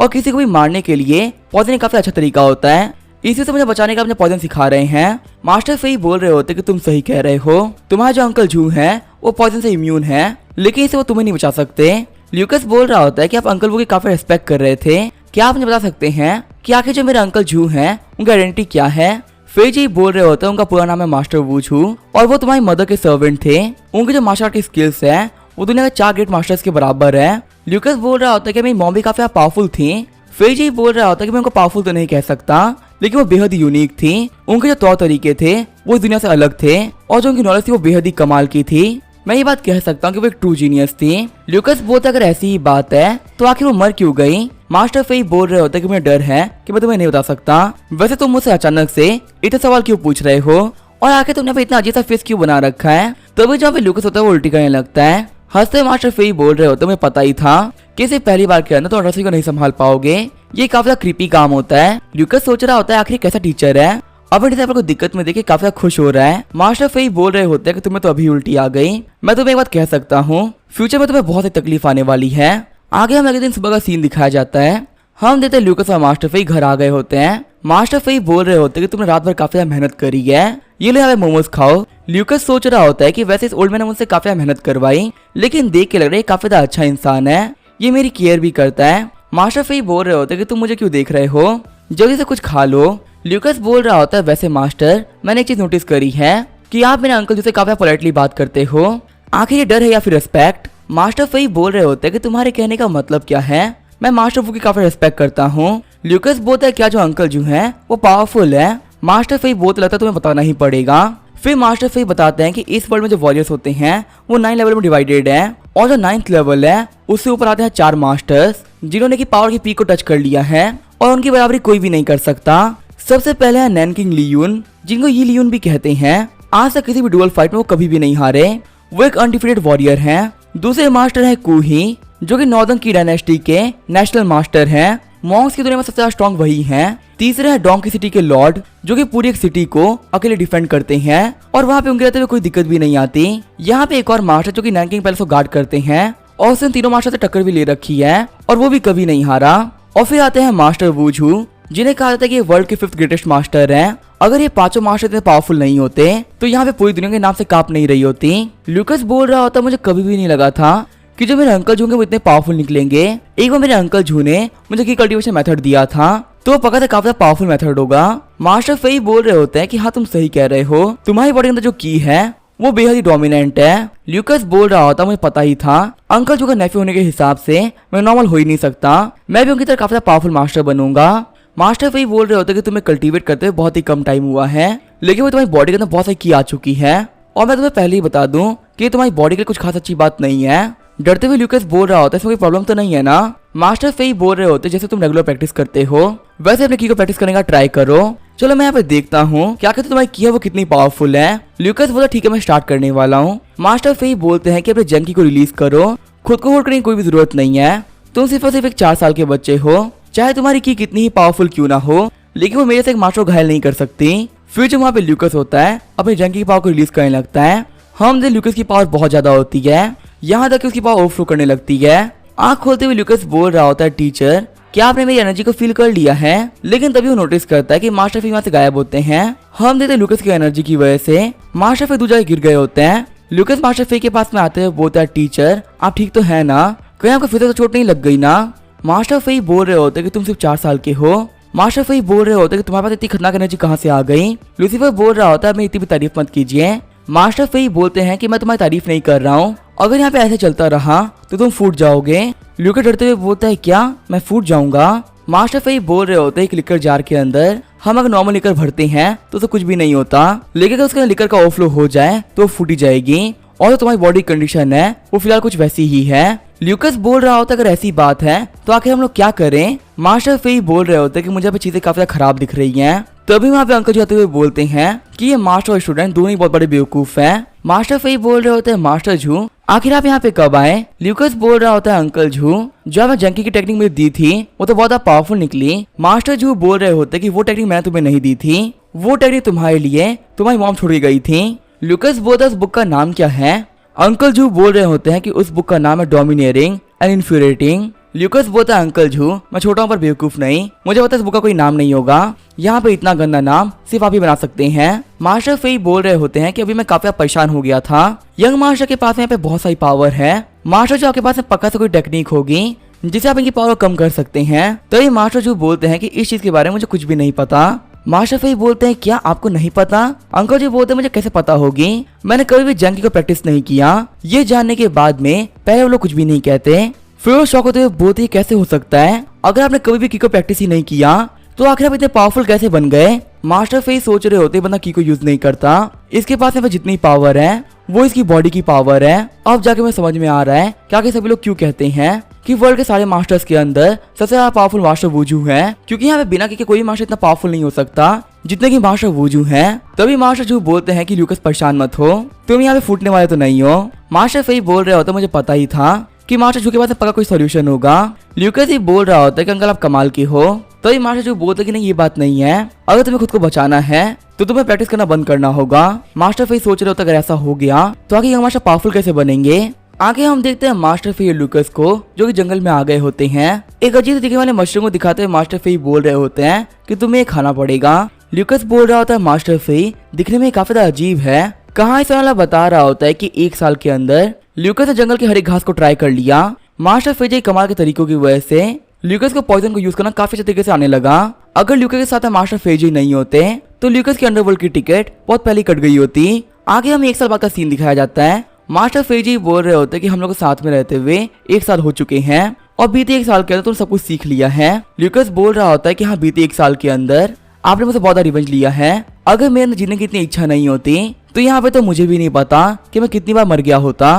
और किसी को भी मारने के लिए पॉइजन काफी अच्छा तरीका होता है। इसी से मुझे बचाने का अपने पॉइजन सिखा रहे हैं। मास्टर फेई बोल रहे होते कि तुम सही कह रहे हो, तुम्हारा जो अंकल जू है वो पॉइजन से इम्यून है, लेकिन इसे वो तुम्हें नहीं बचा सकते। ल्यूकस बोल रहा होता है कि आप अंकल वू की काफी रिस्पेक्ट कर रहे थे, क्या आप मुझे बता सकते हैं कि आखिर जो मेरे अंकल जू हैं उनकी आइडेंटिटी क्या है। फेई जी बोल रहे होते हैं उनका पूरा नाम है मास्टर वू छू और वो तुम्हारी मदर के सर्वेंट थे। उनके जो मार्शल आर्ट की स्किल्स है वो दुनिया के 4 ग्रेट मास्टर्स के बराबर है। ल्यूकस बोल रहा होता है कि मेरी मॉम भी काफी पावरफुल थी। फेई जी बोल रहा होता है कि मैं उनको पावरफुल तो नहीं कह सकता, लेकिन वो बेहद ही यूनिक थी। उनके जो तौर तरीके थे वो इस दुनिया से अलग थे और जो उनकी नॉलेज थी वो बेहद ही कमाल की थी। मैं ये बात कह सकता हूँ कि वो एक ट्रू जीनियस थी। ल्यूकस बोलता अगर ऐसी ही बात है तो आखिर वो मर क्यों गई। मास्टर फेई बोल रहे होते कि मुझे डर है कि मैं तुम्हें नहीं बता सकता। वैसे तुम मुझसे अचानक से इतने सवाल क्यों पूछ रहे हो और आखिर तुमने पे इतना अजीब सा फेस क्यों बना रखा है। तभी जहाँ पे ल्यूकस होता है वो उल्टी करने लगता है। हंसते मास्टर फेई बोल रहे होते मुझे पता ही था कि इसे पहली बार के अंदर तो रसोई को नहीं संभाल पाओगे, ये काफी क्रीपी काम होता है। ल्यूकस सोच रहा होता है आखिर कैसा टीचर है, अपने डिसाइपल को दिक्कत में देखे काफी खुश हो रहा है। मास्टर फेई बोल रहे होते हैं कि तुम्हें तो अभी उल्टी आ गई। मैं तुम्हें एक बात कह सकता हूँ, फ्यूचर में तुम्हें बहुत ही तकलीफ आने वाली है। आगे हम अगले दिन सुबह का सीन दिखाया जाता है। हम देते ल्यूकस और मास्टर फेई घर आ गए होते हैं। मास्टर फेई बोल रहे होते हैं कि तुमने रात भर काफी मेहनत करी है, ये लो यहाँ पे मोमोज खाओ। ल्यूकस सोच रहा होता है कि वैसे इस ओल्ड मैन ने मुझसे काफी मेहनत करवाई, लेकिन देख के लग रहा है काफी अच्छा इंसान है, ये मेरी केयर भी करता है। मास्टर फेई बोल रहे होते हैं कि तुम मुझे क्यों देख रहे हो, जल्दी से कुछ खा लो। ल्यूकस बोल रहा होता है वैसे मास्टर मैंने एक चीज नोटिस करी है कि आप मेरे अंकल जिसे काफी पोलाइटली बात करते हो, आखिर ये डर है या फिर रिस्पेक्ट। मास्टर फेई बोल रहे होते हैं कि तुम्हारे कहने का मतलब क्या है। मैं मास्टर फू की काफी रिस्पेक्ट करता हूँ। ल्यूकस बोलता है क्या जो अंकल जो है वो पावरफुल है। मास्टर फेई बोलते लगता है तुम्हें बताना ही पड़ेगा। फिर मास्टर फेई बताते हैं कि इस वर्ल्ड में जो वॉरियर्स होते हैं वो 9 लेवल में डिवाइडेड है और जो 9th लेवल है उससे ऊपर आते हैं 4 मास्टर्स जिन्होंने की पावर की पीक को टच कर लिया है और उनकी बराबरी कोई भी नहीं कर सकता। सबसे पहले है नैनकिंग लियून, जिनको यी लियून भी कहते हैं। आज तक किसी भी डुअल फाइट में वो कभी भी नहीं हारे, वो एक अनडिफीटेड वॉरियर हैं। दूसरे मास्टर है कुही, जो कि नॉर्दर्न की डायनेस्टी के नेशनल मास्टर हैं। मॉन्क्स की दुनिया में सबसे ज्यादा स्ट्रॉन्ग वही हैं। तीसरे है डोंकी सिटी के लॉर्ड, जो कि पूरी एक सिटी को अकेले डिफेंड करते हैं और वहाँ पे उनके रहते हुए कोई दिक्कत भी नहीं आती। यहाँ पे एक और मास्टर जो कि नैनकिंग पैलेस को गार्ड करते हैं और उसने तीनों मास्टर से टक्कर भी ले रखी है और वो भी कभी नहीं हारा। और फिर आते हैं मास्टर वू छू, जिन्हें कहा जाता है कि वर्ल्ड के 5th ग्रेटेस्ट मास्टर हैं। अगर ये पांचों मास्टर इतने पावरफुल नहीं होते तो यहाँ पे पूरी दुनिया के नाम से कांप नहीं रही होती। ल्यूकस बोल रहा होता मुझे कभी भी नहीं लगा था कि जो मेरे अंकल जू वो इतने पावरफुल निकलेंगे। एक बार मेरे अंकल जू ने मुझे की कल्टीवेशन मेथड दिया था तो पता था काफी पावरफुल मेथड होगा। मास्टर फेई बोल रहे होते हैं कि हाँ तुम सही कह रहे हो, तुम्हारी बॉडी के अंदर जो की है वो बेहद ही डोमिनेंट है। ल्यूकस बोल रहा होता मुझे पता ही था, अंकल जू का नेफ्यू होने के हिसाब से मैं नॉर्मल हो ही नहीं सकता, मैं भी उनकी तरह काफी पावरफुल मास्टर बनूंगा। मास्टर फेई बोल रहे होते कि तुम्हें कल्टीवेट करते हुए बहुत ही कम टाइम हुआ है, लेकिन वो तुम्हारी बॉडी के अंदर बहुत सारी की आ चुकी है और मैं तुम्हें पहले ही बता दूं कि तुम्हारी बॉडी के लिए कुछ खास अच्छी बात नहीं है। डरते हुए ल्यूकस बोल रहा होता है इसमें कोई प्रॉब्लम तो नहीं है ना। मास्टर फेई बोल रहे होते जैसे तुम रेगुलर प्रैक्टिस करते हो वैसे अपने की को प्रैक्टिस करने का ट्राई करो। चलो मैं यहाँ पे देखता हूँ क्या कहते तुम्हारी की है वो कितनी पावरफुल है। ल्यूकस बोला ठीक है मैं स्टार्ट करने वाला हूँ। मास्टर फेई बोलते हैं कि अपने जंकी को रिलीज करो, खुद को होल्ड करने की कोई भी जरूरत नहीं है, तुम सिर्फ और सिर्फ एक 4 साल के बच्चे हो, चाहे तुम्हारी की कितनी ही पावरफुल क्यों ना हो, लेकिन वो मेरे से एक मास्टर को घायल नहीं कर सकती। फिर जब वहाँ पे ल्यूकस होता है अपने जंकी की पावर को रिलीज करने लगता है। हम दे ल्यूकस की पावर बहुत ज्यादा होती है, यहाँ तक कि उसकी पावर ओवरफ्लो करने लगती है। आंख खोलते हुए ल्यूकस बोल रहा होता है टीचर क्या आपने मेरी एनर्जी को फील कर लिया है, लेकिन तभी वो नोटिस करता है कि मास्टर फेई वहाँ से गायब होते हैं। हम देते ल्यूकस की एनर्जी की वजह से मास्टर फेई दूसरी जगह गिर गए होते हैं। ल्यूकस मास्टर फेई के पास में आते हुए बोलता है टीचर आप ठीक तो है ना, कहीं आपको फिर से तो चोट नहीं लग गई ना। मास्टर फेई बोल रहे होते कि तुम सिर्फ 4 साल के हो। मास्टर फेई बोल रहे होते कि तुम्हारे पास इतनी खतरनाक एनर्जी कहाँ से आ गई। लूसीफर बोल रहा होता है मैं इतनी भी तारीफ मत कीजिए। मास्टर फेई बोलते हैं कि मैं तुम्हारी तारीफ नहीं कर रहा हूँ, अगर यहाँ पे ऐसे चलता रहा तो तुम फूट जाओगे। ल्यूकस डरते हुए बोलता है क्या मैं फूट जाऊंगा। मास्टर फेई बोल रहे होते हैं कि लिकर जार के अंदर हम अगर नॉर्मल लिकर भरते हैं तो कुछ भी नहीं होता, लेकिन अगर उसके लिकर का ओवरफ्लो हो जाए तो फूटी जाएगी और जो तुम्हारी बॉडी कंडीशन है वो फिलहाल कुछ वैसी ही है। ल्यूकस बोल रहा होता अगर ऐसी बात है तो आखिर हम लोग क्या करें। मास्टर फेई बोल रहे होते कि मुझे अब चीजें काफी खराब दिख रही हैं। तभी वहाँ पे अंकल जाते हुए बोलते हैं कि ये मास्टर और स्टूडेंट दोनों ही बहुत बड़े बेवकूफ हैं। मास्टर फेई बोल रहे होते हैं मास्टर जू आखिर आप यहाँ पे कब आए। ल्यूकस बोल रहा होता है अंकल जू जो हमें जंकी की टेक्निक मुझे दी थी वो तो बहुत पावरफुल निकली। मास्टर जू बोल रहे होते कि वो टेक्निक मैंने तुम्हें नहीं दी थी, वो टेक्निक तुम्हारे लिए तुम्हारी मॉम छोड़ के गई थी। ल्यूकस बोलता उस बुक का नाम क्या है। अंकल जू बोल रहे होते हैं कि उस बुक का नाम है डोमिनियरिंग एंड इन्फ्यूरेटिंग। ल्यूकस बोलता है अंकल जू, मैं छोटा हूँ पर बेवकूफ नहीं, मुझे पता है इस बुक का कोई नाम नहीं होगा, यहाँ पे इतना गंदा नाम सिर्फ आप ही बना सकते हैं। मास्टर फेई बोल रहे होते हैं कि अभी मैं काफी परेशान हो गया था, यंग मास्टर के पास यहाँ पे बहुत सारी पावर है, मास्टर जो आपके पास पक्का से कोई टेक्निक होगी जिसे आप इनकी पावर कम कर सकते हैं। तो ये मास्टर जो बोलते हैं कि इस चीज के बारे में मुझे कुछ भी नहीं पता। मास्टर फेई बोलते हैं क्या आपको नहीं पता? अंकल जी बोलते हैं मुझे कैसे पता होगी, मैंने कभी भी जंग की प्रैक्टिस नहीं किया। ये जानने के बाद में पहले वो लोग कुछ भी नहीं कहते। फिर वो शौक होते हुए बोलते हैं कैसे हो सकता है, अगर आपने कभी भी की को प्रैक्टिस ही नहीं किया तो आखिर आप इतने पावरफुल कैसे बन गए? मास्टर फेई सोच रहे होते बंदा की को यूज नहीं करता, इसके पास में जितनी पावर है वो इसकी बॉडी की पावर है। अब जाके मैं समझ में आ रहा है क्या कि सभी लोग क्यों कहते हैं कि वर्ल्ड के सारे मास्टर्स के अंदर सबसे ज्यादा पावरफुल मास्टर वूजू है, क्योंकि यहाँ पे बिना के कोई मास्टर इतना पावरफुल नहीं हो सकता जितने की मास्टर वूजू है। तभी मास्टर जू बोलते हैं कि ल्यूकस परेशान मत हो, तुम यहाँ पे फूटने वाले तो नहीं हो। मास्टर फेई बोल रहे होते मुझे पता ही था कि मास्टर जू के पास पक्का कोई सोल्यूशन होगा। ल्यूकस ही बोल रहा होता है कि अंकल आप कमाल के हो। तभी मास्टर जू बोलते कि नहीं ये बात नहीं है, अगर तुम्हें खुद को बचाना है तो तुम्हें प्रैक्टिस करना बंद करना होगा। मास्टर फेई सोच रहे होते अगर ऐसा हो गया तो आगे यंग मास्टर पावरफुल कैसे बनेंगे। आगे हम देखते हैं मास्टर फेई और ल्यूकस को जो कि जंगल में आ गए होते हैं। एक अजीब दिखने वाले मशरूम को दिखाते हुए मास्टर फेई बोल रहे होते हैं कि तुम्हें ये खाना पड़ेगा। ल्यूकस बोल रहा होता है मास्टर फेई दिखने में काफी ज्यादा अजीब है। कहानी से वाला बता रहा होता है कि 1 साल के अंदर ल्यूकस ने जंगल की हर एक घास को ट्राई कर लिया। मास्टर फेई के कमाल के तरीकों की वजह से ल्यूकस को पॉइजन को यूज करना काफी अच्छे तरीके से आने लगा। अगर ल्यूकस के साथ मास्टर फेजी नहीं होते तो ल्यूकस की अंडरवर्ल्ड की टिकट बहुत पहले कट गई होती। आगे हमें 1 साल बाद का सीन दिखाया जाता है। मास्टर फेजी बोल रहे होते कि हम लोग साथ में रहते हुए 1 साल हो चुके हैं और बीते 1 साल के अंदर तुमने सब कुछ सीख लिया है। ल्यूकस बोल रहा होता है कि हाँ बीते 1 साल के अंदर आपने मुझसे बहुत रिवेंज लिया है, अगर मेरे अंदर जीने की इतनी इच्छा नहीं होती तो यहाँ पे तो मुझे भी नहीं पता कि मैं कितनी बार मर गया होता।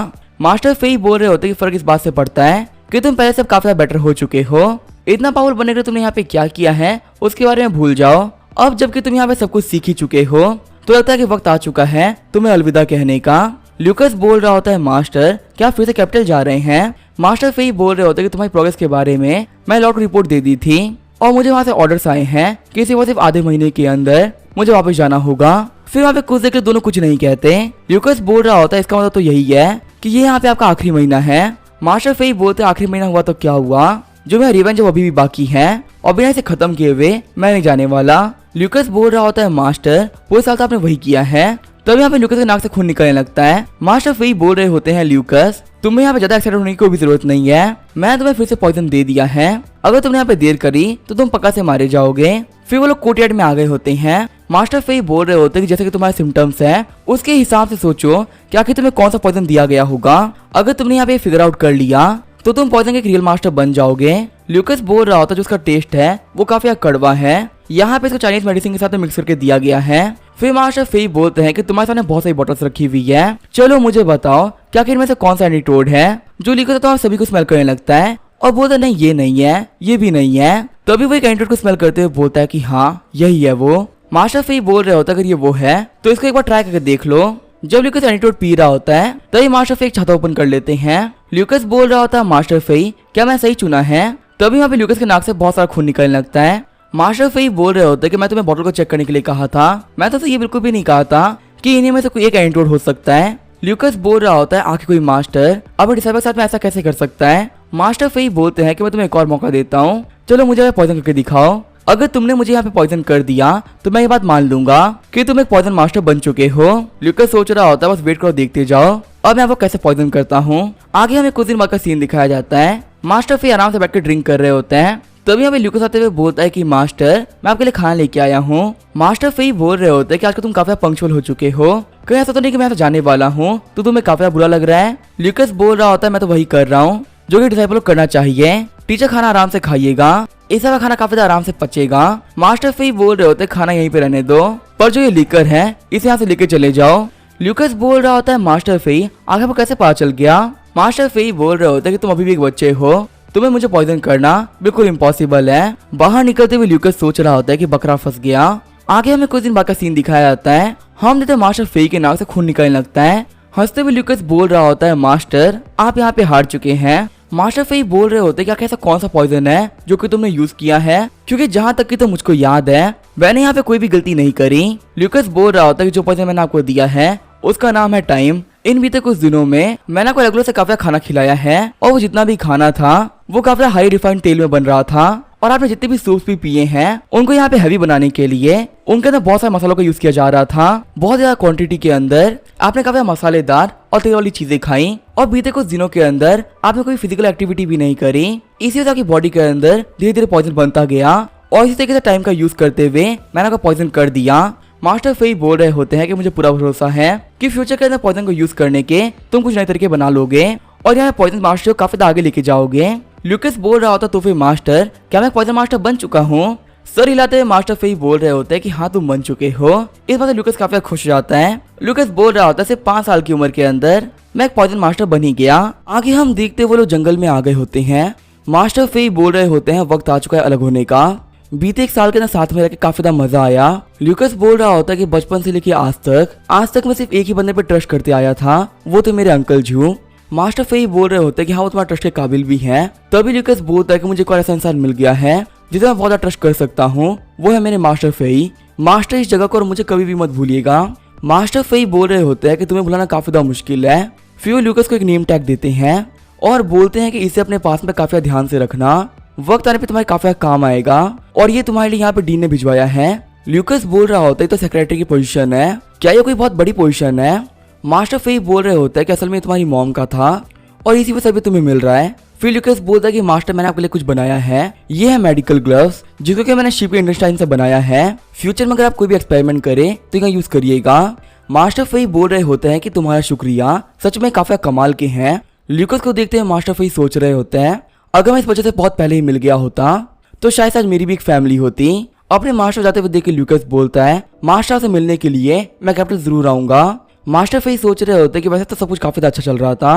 मास्टर फेई बोल रहे होते कि फर्क इस बात से पड़ता है कि तुम पहले से काफी बेटर हो चुके हो, इतना पावर बनने के लिए तुमने यहाँ पे क्या किया है उसके बारे में भूल जाओ। अब जबकि तुम यहाँ पे सब कुछ सीख ही चुके हो तो लगता है कि वक्त आ चुका है तुम्हें अलविदा कहने का। ल्यूकस बोल रहा होता है मास्टर क्या फिर से कैपिटल जा रहे हैं? मास्टर फेई बोल रहे होते कि तुम्हारी प्रोग्रेस के बारे में मैं लॉट रिपोर्ट दे दी थी और मुझे वहाँ से ऑर्डर्स आए हैं कि सिर्फ आधे महीने के अंदर मुझे वापस जाना होगा। फिर वहाँ पे कुछ देर के दोनों कुछ नहीं कहते। ल्यूकस बोल रहा होता है इसका मतलब तो यही है कि ये यहाँ पे आपका आखिरी महीना है। मास्टर फेई बोलते आखिरी महीना हुआ तो क्या हुआ, जो मेरा रिवेंज अभी भी बाकी है और बिना इसे खत्म किए हुए मैं नहीं जाने वाला। ल्यूकस बोल रहा होता है मास्टर पूरे साल तो आपने वही किया है। तभी यहाँ पे ल्यूकस के नाक से खून निकलने लगता है। मास्टर फेई बोल रहे होते हैं ल्यूकस तुम्हें यहाँ पे ज्यादा एक्साइटेड होने की कोई भी जरूरत नहीं है, मैं तुम्हें फिर से पॉइजन दे दिया है, अगर तुमने यहाँ पे देर करी तो तुम पक्का से मारे जाओगे। फिर वो लोग कोर्टयार्ड में आ गए होते हैं। मास्टर फेई बोल रहे होते हैं कि जैसे कि तुम्हारे सिम्टम्स है उसके हिसाब से सोचो कि आखिर तुम्हें कौन सा पॉइजन दिया गया होगा, अगर तुमने यहाँ पे फिगर आउट कर लिया तो तुम पॉइजन के एक रियल मास्टर बन जाओगे। ल्यूकस बोल रहा होता है जो उसका टेस्ट है वो काफी कड़वा है, यहाँ पे इसको चाइनीज मेडिसिन के साथ मिक्स करके दिया गया है। फिर मास्टर फेई बोलते हैं कि तुम्हारे सामने बहुत सारी बॉटल्स रखी हुई है, चलो मुझे बताओ क्या कि इनमें से कौन सा एंटीटोड है। जो ल्यूकस तो सभी को स्मेल करने लगता है और बोलता नहीं ये नहीं है ये भी नहीं है। तभी वो एक एंटीटोड को स्मेल करते हुए बोलता है कि हाँ यही है वो। मास्टर फेई बोल रहे होता है अगर ये वो है तो इसको एक बार ट्राई करके देख लो। जब ल्यूकस एंटीटोड पी रहा होता है तभी मास्टर फेई एक छाता ओपन कर लेते हैं। ल्यूकस बोल रहा होता है मास्टर फेई क्या मैं सही चुना है? तभी वहाँ पे ल्यूकस के नाक से बहुत सारा खून निकलने लगता है। मास्टर फेई बोल रहे होते हैं कि मैं तुम्हें बॉटल को चेक करने के लिए कहा था, मैं तो ये बिल्कुल भी नहीं कहा था कि इन्हीं में से कोई एक एंटीटोड हो सकता है। ल्यूकस बोल रहा होता है आखिर कोई मास्टर अपने डिसाइबल के साथ में ऐसा कैसे कर सकता है? मास्टर फेई बोलते हैं कि मैं तुम्हें एक और मौका देता हूँ, चलो मुझे पॉइजन करके दिखाओ, अगर तुमने मुझे यहाँ पे पॉइजन कर दिया तो मैं ये बात मान लूंगा कि तुम एक पॉइजन मास्टर बन चुके हो। ल्यूकस सोच रहा होता है बस वेट करो देखते जाओ और मैं आपको कैसे पॉइजन करता हूँ। आगे हमें कुछ दिन बाद का सीन दिखाया जाता है। मास्टर फेई आराम से बैठ कर ड्रिंक कर रहे होते हैं। तभी हमें ल्यूकस आते हुए बोलता है कि मास्टर मैं आपके लिए खाना लेके आया हूँ। मास्टर फेई बोल रहे होते हैं कि आजकल तुम काफी पंक्चुअल हो चुके हो, कहीं ऐसा तो नहीं कि मैं ऐसा जाने वाला हूँ तो तुम्हें काफी बुरा लग रहा है। ल्यूकस बोल रहा होता है मैं तो वही कर रहा हूँ जो कि डिसाइपल को करना चाहिए, टीचर खाना आराम से खाइएगा, इस का खाना काफी आराम से पचेगा। मास्टर फेई बोल रहे होते खाना यहीं पे रहने दो, पर जो ये लीकर है इसे यहाँ से लेके चले जाओ। ल्यूकस बोल रहा होता है मास्टर फेई आगे आपको कैसे पता चल गया? मास्टर फेई बोल रहे होते कि तुम अभी भी एक बच्चे हो, तुम्हें मुझे पॉइजन करना बिल्कुल इम्पॉसिबल है। बाहर निकलते हुए ल्यूकस सोच रहा होता है कि बकरा फंस गया। आगे हमें कुछ दिन बाद का सीन दिखाया जाता है। हम देखते मास्टर फेई के नाक से खून निकलने लगता है। हंसते हुए ल्यूकस बोल रहा होता है मास्टर आप यहाँ पे हार चुके हैं। मास्टर फेई बोल रहे होते क्या ऐसा कौन सा पॉइजन है जो कि तुमने यूज किया है, क्योंकि जहाँ तक कि तो मुझको याद है मैंने यहाँ पे कोई भी गलती नहीं करी। ल्यूकस बोल रहा होता है कि जो पॉइजन मैंने आपको दिया है उसका नाम है टाइम, इन बीते कुछ दिनों में मैंने आपको रेगुलर से काफी खाना खिलाया है और वो जितना भी खाना था वो काफी हाई रिफाइंड तेल में बन रहा था। और आपने जितने भी सूप्स भी पिए हैं उनको यहाँ पे हैवी बनाने के लिए उनके अंदर बहुत सारे मसालों का यूज किया जा रहा था। बहुत ज्यादा क्वांटिटी के अंदर आपने काफी मसालेदार और तेल वाली चीजें खाई और बीते कुछ दिनों के अंदर आपने कोई फिजिकल एक्टिविटी भी नहीं करी। इसी वजह आपकी बॉडी के अंदर धीरे धीरे पॉइजन बनता गया और इसी तरीके से टाइम का यूज करते हुए मैंने आपको पॉइजन कर दिया। मास्टर फेई बोल रहे होते हैं कि मुझे पूरा भरोसा है कि फ्यूचर के अंदर पॉइजन को यूज करने के तुम कुछ नए तरीके बना लोगे और यहाँ पॉइजन मास्टर को काफी आगे लेके जाओगे। ल्यूकस बोल रहा होता तो फिर मास्टर क्या मैं पॉइजन मास्टर बन चुका हूँ? सर हिलाते हुए मास्टर फेई बोल रहे होते हैं कि हाँ तुम बन चुके हो। इस बात से ल्यूकस काफी खुश हो जाता है। ल्यूकस बोल रहा होता है सिर्फ 5 साल की उम्र के अंदर मैं एक पॉइजन मास्टर बन ही गया। आगे हम देखते वो लोग जंगल में आ गए होते हैं। मास्टर फेई बोल रहे होते हैं वक्त आ चुका है अलग होने का। बीते 1 साल के अंदर साथ में रहकर काफी ज्यादा मजा आया। ल्यूकस बोल रहा होता है कि बचपन से लेके आज तक मैं सिर्फ एक ही बंदे पे ट्रस्ट करते आया था, वो तो मेरे अंकल जू। मास्टर फेई बोल रहे होते हैं कि हाँ वो तुम्हारा ट्रस्ट के काबिल भी है। तभी ल्यूकस बोलता है कि मुझे कोई ऐसा इंसान मिल गया है जिसे मैं बहुत ज्यादा ट्रस्ट कर सकता हूँ, वो है मेरे मास्टर फेई। मास्टर इस जगह को और मुझे कभी भी मत भूलिएगा। मास्टर फेई बोल रहे होते हैं कि तुम्हें भुलाना काफी ज्यादा मुश्किल है। फिर वो ल्यूकस को एक नेम टैग देते हैं और बोलते हैं कि इसे अपने पास में काफी ध्यान से रखना, वक्त आने पे तुम्हारे काफी काम आएगा और ये तुम्हारे लिए यहाँ पे डीन ने भिजवाया है। ल्यूकस बोल रहा होता है तो सेक्रेटरी की पोजीशन है, क्या ये कोई बहुत बड़ी पोजीशन है? मास्टर फेई बोल रहे होते हैं कि असल में तुम्हारी मॉम का था और इसी वजह से भी तुम्हें मिल रहा है। फिर ल्यूकस बोलता है कि मास्टर मैंने आपके लिए कुछ बनाया है, ये है मेडिकल ग्लव्स जिसको कि मैंने शिप के इंडस्टाइन से बनाया है। फ्यूचर में अगर आप कोई भी एक्सपेरिमेंट करे तो इनका यूज करिएगा। मास्टर फेई बोल रहे होते हैं कि तुम्हारा शुक्रिया, सच में काफी कमाल के हैं। ल्यूकस को देखते हुए मास्टर फेई सोच रहे होते हैं अगर मैं इस वजह से बहुत पहले ही मिल गया होता तो शायद आज मेरी भी एक फैमिली होती। अपने मास्टर जाते हुए देख के ल्यूकस बोलता है मास्टर से मिलने के लिए मैं कैपिटल जरूर आऊंगा। मास्टर फेई सोच रहे होते कि वैसे तो सब कुछ काफी अच्छा चल रहा था,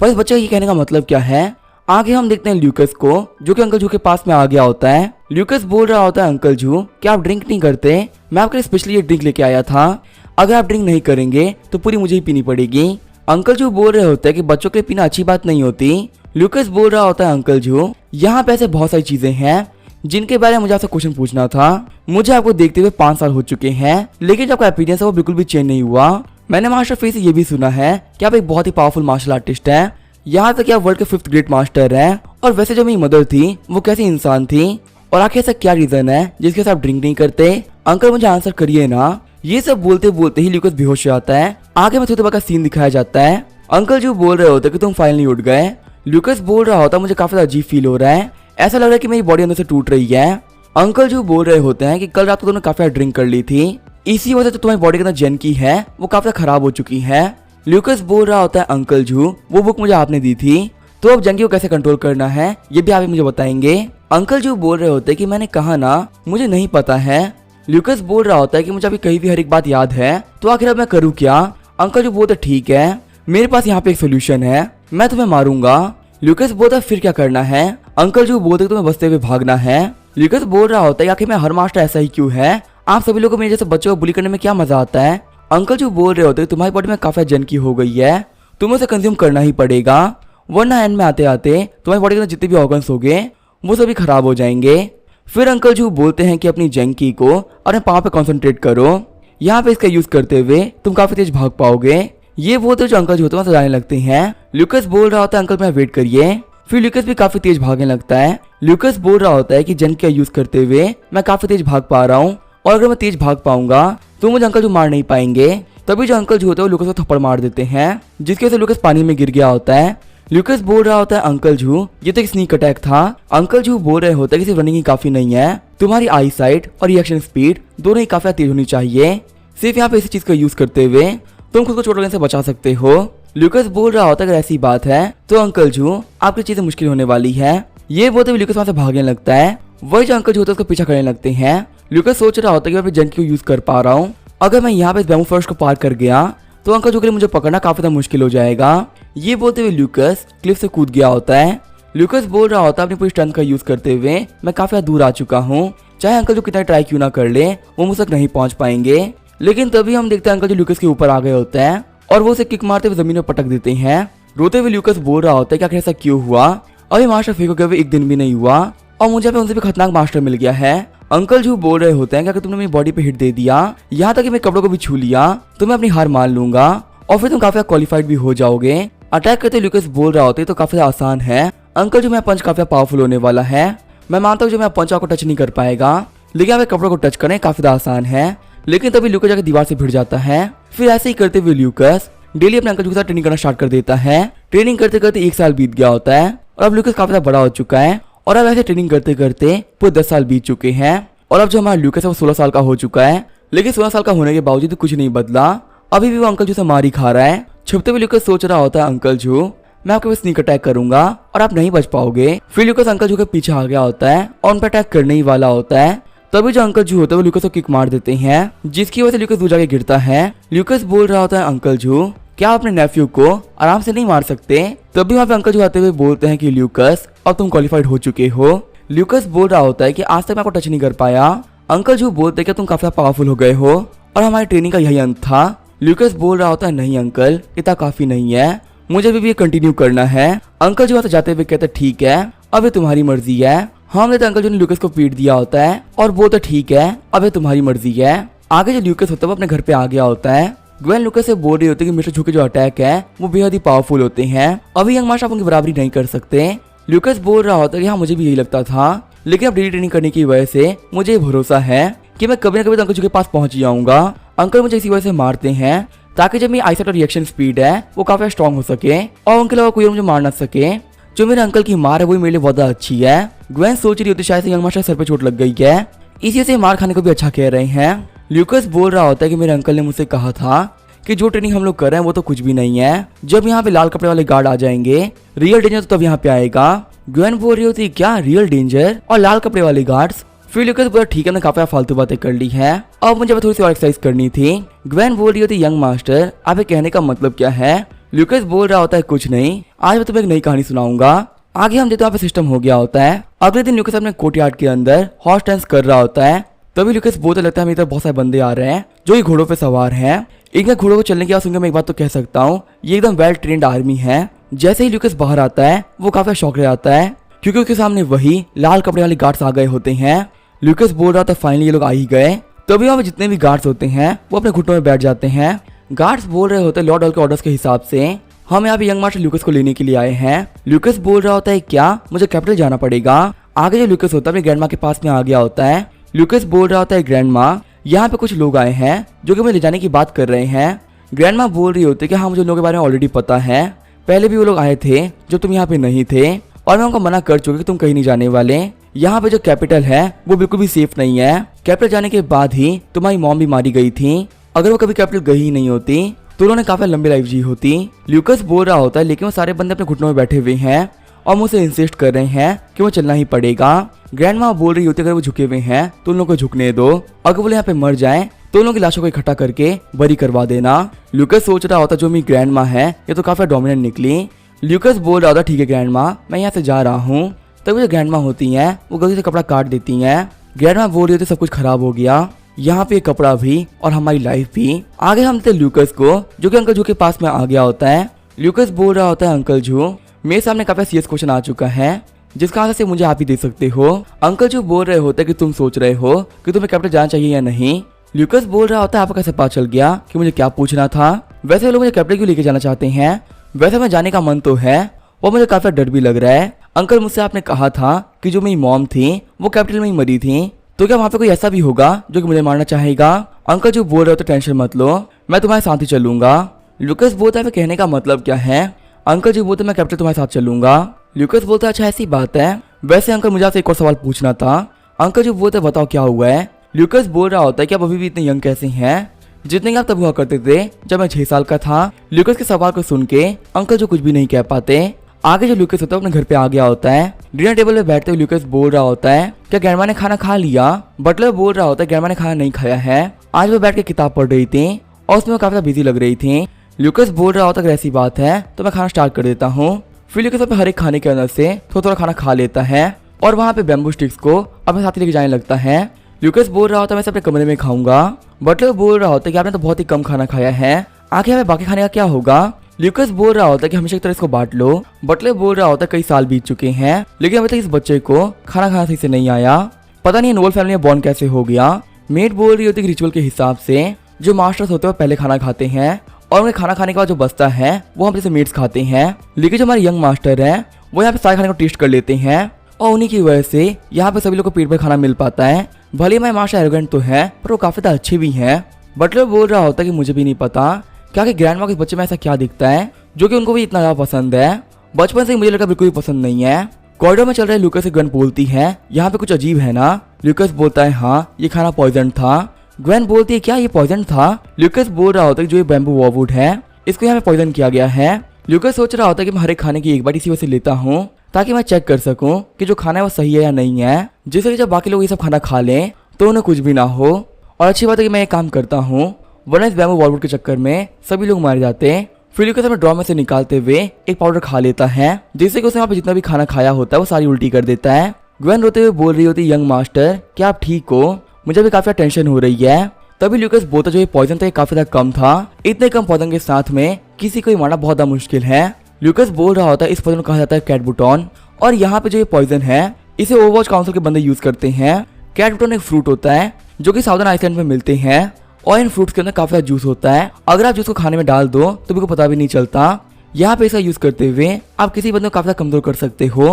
पर इस बच्चे का ये कहने का मतलब क्या है? आगे हम देखते हैं ल्यूकस को जो कि अंकल जू के पास में आ गया होता है। ल्यूकस बोल रहा होता है अंकल जू क्या आप ड्रिंक नहीं करते? मैं आपके लिए स्पेशली ये ड्रिंक लेके आया था, अगर आप ड्रिंक नहीं करेंगे तो पूरी मुझे ही पीनी पड़ेगी। अंकल जू बोल रहे होते हैं कि बच्चों के लिए पीना अच्छी बात नहीं होती। ल्यूकस बोल रहा होता है अंकल जू यहाँ पे ऐसे बहुत सारी चीजें हैं जिनके बारे में मुझे आपसे क्वेश्चन पूछना था। मुझे आपको देखते हुए 5 साल हो चुके हैं लेकिन जो आपका अपीयरेंस है वो बिल्कुल भी चेंज नहीं हुआ। मैंने मास्टर फेई से ये भी सुना है कि आप एक बहुत ही पावरफुल मार्शल आर्टिस्ट हैं, यहाँ तक कि आप वर्ल्ड के 5th ग्रेट मास्टर हैं। और वैसे जो मेरी मदर थी वो कैसी इंसान थी और आखिर ऐसा क्या रीजन है जिसके साथ आप ड्रिंक नहीं करते? अंकल मुझे आंसर करिए ना। ये सब बोलते बोलते ही ल्यूकस बेहोश हो जाता है। आगे में थोड़ा का सीन दिखाया जाता है। अंकल जो बोल रहे होते कि तुम फाइनली उठ गए। ल्यूकस बोल रहा होता मुझे काफी अजीब फील हो रहा है, ऐसा लग रहा है कि मेरी बॉडी अंदर से टूट रही है। अंकल जो बोल रहे होते हैं कि कल रात को तुमने काफी ड्रिंक कर ली थी, इसी वजह से तुम्हारी बॉडी के अंदर जेन की है वो काफी खराब हो चुकी है। ल्यूकस बोल रहा होता है अंकल जू वो बुक मुझे आपने दी थी, तो अब जंगी को कैसे कंट्रोल करना है ये भी आप मुझे बताएंगे। अंकल जू बोल रहे होते हैं कि मैंने कहा ना मुझे नहीं पता है। ल्यूकस बोल रहा होता है कि मुझे अभी कहीं भी हर एक बात याद है, तो आखिर अब मैं करूँ क्या? अंकल जू बोलते ठीक है मेरे पास यहाँ पे एक सोल्यूशन है, मैं तुम्हें मारूंगा। ल्यूकस बोलता फिर क्या करना है? अंकल जू बोलते तुम्हें बचते हुए भागना है। ल्यूकस बोल रहा होता है आखिर मैं हर मास्टर ऐसा ही क्यों है? आप सभी लोगों को मेरे जैसे बच्चों को बुली करने में क्या मजा आता है? अंकल जो बोल रहे होते तुम्हारी बॉडी में काफी जन की हो गई है, तुम्हें उसे कंज्यूम करना ही पड़ेगा, वरना एंड में आते आते तुम्हारी बॉडी के अंदर जितने भी ऑर्गन्स होंगे वो सभी खराब हो जाएंगे। फिर अंकल जू बोलते हैं कि अपनी जंकी को अपने पाँव पे कॉन्सेंट्रेट करो, यहाँ पे इसका यूज करते हुए तुम काफी तेज भाग पाओगे। ये बोलते जो अंकल जो होते हैं सजाने लगते हैं। ल्यूकस बोल रहा होता है अंकल मैं वेट करिए। फिर ल्यूकस भी काफी तेज भागने लगता है। ल्यूकस बोल रहा होता है कि जंक का यूज करते हुए मैं काफी तेज भाग पा रहा हूँ और अगर मैं तेज भाग पाऊंगा तो मुझे अंकल जो मार नहीं पाएंगे। तभी जो अंकल जो होते हैं लूकस को थप्पड़ मार देते हैं जिसकी वजह से लूकस पानी में गिर गया होता है। लूकस बोल रहा होता है अंकल जू ये तो एक स्नीक अटैक था। अंकल जू बोल रहे होते हैं कि सिर्फ रनिंग ही काफी नहीं है, तुम्हारी आई साइट और रिएक्शन स्पीड दोनों ही काफी तेज होनी चाहिए। सिर्फ यहाँ पे इसी चीज का यूज करते हुए तुम खुद को चोट लगने से बचा सकते हो। लूकस बोल रहा होता है अगर ऐसी बात है तो अंकल जू आपकी चीजें मुश्किल होने वाली है। ये बोलते हुए लूकस वहां से भागने लगता है। वही जो अंकल जू होता है उसको पीछा करने लगते हैं। लूकस सोच रहा होता है कि मैं अपनी जंक को यूज कर पा रहा हूँ, अगर मैं यहाँ पे इस बैम्बू फॉरेस्ट को पार कर गया तो अंकल जू के लिए मुझे पकड़ना काफी ज्यादा मुश्किल हो जाएगा। ये बोलते हुए लूकस क्लिफ से कूद गया होता है। लूकस बोल रहा होता है अपनी पूरी स्ट्रेंथ का यूज करते हुए मैं काफी दूर आ चुका हूँ, चाहे अंकल जो कितना ट्राई क्यों ना कर ले वो मुझ तक नहीं पहुंच पाएंगे। लेकिन तभी हम देखते हैं अंकल जो लूकस के ऊपर आ गए होते हैं और वो उसे किक मारते हुए जमीन में पटक देते हैं। रोते हुए लूकस बोल रहा होता है कि आखिर ऐसा क्यों हुआ, अभी मास्टर फेंको के हुए एक दिन भी नहीं हुआ और मुझे पे उनसे भी खतरनाक मास्टर मिल गया है। अंकल जू बोल रहे होते हैं कि अगर तुमने मेरी बॉडी पे हिट दे दिया यहाँ तक कि मेरे कपड़ों को भी छू लिया तो मैं अपनी हार मान लूंगा और फिर तुम काफी क्वालिफाइड भी हो जाओगे। अटैक करते ल्यूकस बोल रहा होता है तो काफी आसान है अंकल जो मेरा पंच काफी पावरफुल होने वाला है। मैं मानता हूँ जो मेरा पंच आपको टच नहीं कर पाएगा, लेकिन आपके कपड़ों को टच करने काफी आसान है। लेकिन तभी ल्यूकस जाकर दीवार से भिड़ जाता है। फिर ऐसे ही करते हुए ल्यूकस डेली अपने अंकल के साथ ट्रेनिंग करना स्टार्ट कर देता है। ट्रेनिंग करते करते 1 साल बीत गया होता है और अब ल्यूकस काफी बड़ा हो चुका है और अब ऐसे ट्रेनिंग करते करते पूरे 10 साल बीत चुके हैं और अब जो हमारा ल्यूकस है वो 16 साल का हो चुका है। लेकिन 16 साल का होने के बावजूद कुछ नहीं बदला, अभी भी वो अंकल जू से मार ही खा रहा है। छुपते हुए ल्यूकस सोच रहा होता है अंकल जू मैं आपके पास स्नीक अटैक करूंगा और आप नहीं बच पाओगे। फिर ल्यूकस अंकल जू के पीछे आ गया होता है और उन पर अटैक करने ही वाला होता है। तभी जो अंकल जू होता है वो ल्यूकस को किक मार देते हैं, जिसकी वजह से ल्यूकस दूर जाके गिरता है। ल्यूकस बोल रहा होता है अंकल जू क्या आप अपने नेफ्यू को आराम से नहीं मार सकते। तभी वहाँ पे अंकल जू आते हुए बोलते हैं कि ल्यूकस अब तुम क्वालिफाइड हो चुके हो। ल्यूकस बोल रहा होता है कि आज तक मैं आपको टच नहीं कर पाया। अंकल जू बोलते हैं कि तुम काफी पावरफुल हो गए हो और हमारी ट्रेनिंग का यही अंत था। ल्यूकस बोल रहा होता है नहीं अंकल इतना काफी नहीं है, मुझे भी ये कंटिन्यू करना है। अंकल जू वहाँ से जाते हुए कहते ठीक है अब ये तुम्हारी मर्जी है। हमने तो अंकल जू ने ल्यूकस को पीट दिया होता है और बोलते ठीक है अब ये तुम्हारी मर्जी है। आगे जो ल्यूकस होता है वो अपने घर पे आ गया होता है। ग्वेन ल्यूकस से बोल रही होती है कि मिस्टर जू के जो अटैक है वो बेहद ही पावरफुल होते हैं, अभी यंग मास्टर आप उनकी बराबरी नहीं कर सकते। ल्यूकस बोल रहा होता है कि हाँ मुझे भी यही लगता था, लेकिन अब डेली ट्रेनिंग करने की वजह से मुझे भरोसा है कि मैं कभी ना कभी तो अंकल जू के पास पहुंच जाऊंगा। अंकल मुझे इसी वजह से मारते हैं ताकि जब मेरी आईसाइट और रिएक्शन स्पीड है वो काफी स्ट्रॉन्ग हो सके और उनके अलावा कोई और मुझे मार ना सके। जो मेरे अंकल की मार है वो मेरे लिए बहुत अच्छी है। ग्वेन सोच रही होती शायद से यंग मास्टर सर पे चोट लग गई है, इसी से मार खाने को भी अच्छा कह रहे हैं। ल्यूकस बोल रहा होता है कि मेरे अंकल ने मुझसे कहा था कि जो ट्रेनिंग हम लोग कर रहे हैं वो तो कुछ भी नहीं है, जब यहाँ पे लाल कपड़े वाले गार्ड आ जाएंगे रियल डेंजर तो तब यहाँ पे आएगा। ग्वेन बोल रही होती क्या रियल डेंजर और लाल कपड़े वाले गार्ड्स। फिर ल्यूकस बोला ठीक है मैं काफी फालतू बातें कर ली है, अब मुझे थोड़ी सी और एक्सरसाइज करनी थी। ग्वेन बोल रही होती यंग मास्टर आप ये कहने का मतलब क्या है। ल्यूकस बोल रहा होता है कुछ नहीं, आज मैं तुम्हें एक नई कहानी सुनाऊंगा। आगे हम देखते हैं सिस्टम हो गया होता है। अगले दिन ल्यूकस अपने कोर्टयार्ड के अंदर हॉर्स डांस कर रहा होता है। तभी ल्यूकस बोलता लगता है मेरी तरफ बहुत सारे बंदे आ रहे हैं जो ये घोड़ों पे सवार हैं। इनके घोड़ों को चलने की आवाज सुनकर मैं एक बात तो कह सकता हूँ ये एकदम वेल ट्रेंड आर्मी है। जैसे ही ल्यूकस बाहर आता है वो काफी शौक रह जाता है क्योंकि उसके सामने वही लाल कपड़े वाले गार्ड्स आ गए होते हैं। ल्यूकस बोल रहा था फाइनली ये लोग आ ही गए। तभी वहाँ पे जितने भी गार्ड्स होते हैं वो अपने घुटनों में बैठ जाते हैं। गार्ड्स बोल रहे होते हैं लॉर्ड ऑल के ऑर्डर्स के हिसाब से हम यहाँ पे यंग मास्टर ल्यूकस को लेने के लिए आए हैं। ल्यूकस बोल रहा होता है क्या मुझे कैपिटल जाना पड़ेगा। आगे जो ल्यूकस होता है अपने ग्रैंडमा के पास में आ गया होता है। ल्यूकस बोल रहा होता है ग्रैंडमा यहाँ पे कुछ लोग आए हैं जो कि मुझे ले जाने की बात कर रहे हैं। ग्रैंडमा बोल रही होती है कि हाँ मुझे उन लोगों के बारे में ऑलरेडी पता है, पहले भी वो लोग आए थे जब तुम यहाँ पे नहीं थे और मैं उनको मना कर चुकी कि तुम कहीं नहीं जाने वाले। यहाँ पे जो कैपिटल है वो बिल्कुल भी सेफ नहीं है। कैपिटल जाने के बाद ही तुम्हारी मॉम भी मारी गई थी, अगर वो कभी कैपिटल गई ही नहीं होती तो उन्होंने काफी लंबी लाइफ जी होती। ल्यूकस बोल रहा होता है लेकिन वो सारे बंदे अपने घुटनों में बैठे हुए हैं और मुझसे इंसिस्ट कर रहे हैं कि वो चलना ही पड़ेगा। ग्रैंडमा बोल रही होती है अगर वो झुके हुए हैं तो उन लोगों को झुकने दो, अगर वो यहाँ पे मर जाए तो उन लोगों की लाशों को इकट्ठा करके बरी करवा देना। ल्यूकस सोच रहा होता जो मेरी ग्रैंडमा है ये तो काफी डोमिनेंट निकली। ल्यूकस बोल रहा था ठीक है ग्रैंडमा मैं यहाँ से जा रहा हूँ। तभी जो ग्रैंडमा होती हैं वो गलती से कपड़ा काट देती हैं। ग्रैंडमा बोल रही होती सब कुछ खराब हो गया, यहाँ पे कपड़ा भी और हमारी लाइफ भी। आगे हम देखते ल्यूकस को जो कि अंकल जू के पास में आ गया होता है। ल्यूकस बोल रहा होता है अंकल जू मेरे सामने काफी सीरियस क्वेश्चन आ चुका है जिसका आंसर से मुझे आप ही दे सकते हो। अंकल जू बोल रहे होते कि तुम सोच रहे हो कि तुम्हें कैपिटल जाना चाहिए या नहीं। ल्यूकस बोल रहा होता है आपको कैसे पता चल गया कि मुझे क्या पूछना था। वैसे लोग मुझे कैपिटल क्यों लेके जाना चाहते हैं, वैसे मैं जाने का मन तो है और मुझे काफी डर भी लग रहा है। अंकल मुझसे आपने कहा था कि जो मेरी मॉम थी वो कैपिटल में ही मरी थी, तो क्या वहाँ पे कोई ऐसा भी होगा जो कि मुझे मारना चाहेगा। अंकल जो बोल रहे हो तो टेंशन मत लो मैं तुम्हारे साथ ही चलूंगा। ल्यूकस बोलता है कहने का मतलब क्या है। अंकल जी बोलते मैं कैपिटल तुम्हारे साथ चलूंगा। ल्यूकस बोलता है अच्छा ऐसी बात है, वैसे अंकल मुझे आपसे एक और सवाल पूछना था। अंकल जी बोलते बताओ क्या हुआ है। ल्यूकस बोल रहा होता है कि आप अभी भी इतने यंग कैसे हैं जितने कि आप तब हुआ करते थे जब मैं 6 साल का था। ल्यूकस के सवाल को सुन के अंकल जो कुछ भी नहीं कह पाते। आगे जो ल्यूकस होता है अपने घर पे आ गया होता है। डिनर टेबल पे बैठते हुए ल्यूकस बोल रहा होता है क्या ग्रैंडमा ने खाना खा लिया। बटलर बोल रहा होता है ग्रैंडमा ने खाना नहीं खाया है, आज वो बैठ के किताब पढ़ रही थी और उसमें वो काफी बिजी लग रही थी। ल्यूकस बोल रहा होता है अगर ऐसी बात है तो मैं खाना स्टार्ट कर देता हूँ। फिर ल्यूकस अपने हर एक खाने के अंदर से थोड़ा थोड़ा खाना खा लेता है और वहाँ पे बैम्बू स्टिक्स को अपने साथ लेके जाने लगता है। ल्यूकस बोल रहा होता है मैं अपने कमरे में खाऊंगा। बटलर बोल रहा होता है कि आपने तो बहुत ही कम खाना खाया है, आखिर हमें बाकी खाने का क्या होगा। ल्यूकस बोल रहा होता है कि हमेशा की तरह इसको बांट लो। बटलर बोल रहा होता है कई साल बीत चुके हैं लेकिन अभी तक इस बच्चे को खाना खाना सही से नहीं आया, पता नहीं नोबल फैमिली में बॉर्न कैसे हो गया। मेड बोल रही होती है रिचुअल के हिसाब से जो मास्टर्स होते हैं वो पहले खाना खाते हैं और उन्हें खाना खाने के बाद जो बचता है वो हम जैसे मीट्स खाते हैं। लेकिन जो हमारे यंग मास्टर है वो यहाँ पे सारे खाने को टेस्ट कर लेते हैं और उन्हीं की वजह से यहाँ पे सभी लोग को पेट भर खाना मिल पाता है। भले हमारे मास्टर एरोगेंट तो है पर वो काफी ज्यादा अच्छे भी हैं। बटलर बोल रहा होता है कि मुझे भी नहीं पता क्या कि ग्रैंडमा के बच्चे में ऐसा क्या दिखता है जो कि उनको भी इतना ज्यादा पसंद है। बचपन से मुझे लड़का बिल्कुल भी पसंद नहीं है। कॉरिडोर में चल रहे ल्यूकस से ग्वेन बोलती है यहाँ पे कुछ अजीब है ना। ल्यूकस बोलता है हाँ ये खाना पॉइजन था। ग्वेन बोलती है क्या ये पॉइजन था। ल्यूकस बोल रहा होता है जो ये बैम्बू वॉवुड है इसको यहाँ पे पॉइजन किया गया है। ल्यूकस सोच रहा होता है कि मैं हर एक खाने की एक बार इसी वजह से लेता हूँ ताकि मैं चेक कर सकूं कि जो खाना है वो सही है या नहीं है, जिससे कि जब बाकी लोग ये सब खाना खा लें तो उन्हें कुछ भी ना हो। और अच्छी बात है कि मैं ये काम करता हूँ वरना इस बैम्बू वॉलवुड के चक्कर में सभी लोग मारे जाते हैं। फिर ल्यूकस अपने ड्रॉ में से निकालते हुए एक पाउडर खा लेता है जिससे कि उसने वहाँ पे जितना भी खाना खाया होता है वो सारी उल्टी कर देता है। ग्वेन रोते हुए बोल रही होती यंग मास्टर क्या आप ठीक हो, मुझे भी काफी टेंशन हो रही है। तभी ल्यूकस बोलता जो ये पॉइजन था ये काफी ज्यादा कम था, इतने कम पॉइजन के साथ में किसी को मारना बहुत ज्यादा मुश्किल है। ल्यूकस बोल रहा होता है इस पॉइजन को कहा जाता है कैट बुटॉन और यहाँ पे जो ये पॉइजन है इसे ओवरवॉच काउंसिल के बंदे यूज करते हैं। कैट बुटॉन एक फ्रूट होता है जो कि साउदर्न आइसलैंड में मिलते हैं और इन फ्रूट्स के अंदर काफी ज्यादा जूस होता है। अगर आप जूस को खाने में डाल दो तो बिल्कुल पता भी नहीं चलता। यहाँ पे इसका यूज करते हुए आप किसी बंदे को काफी ज्यादा कमजोर कर सकते हो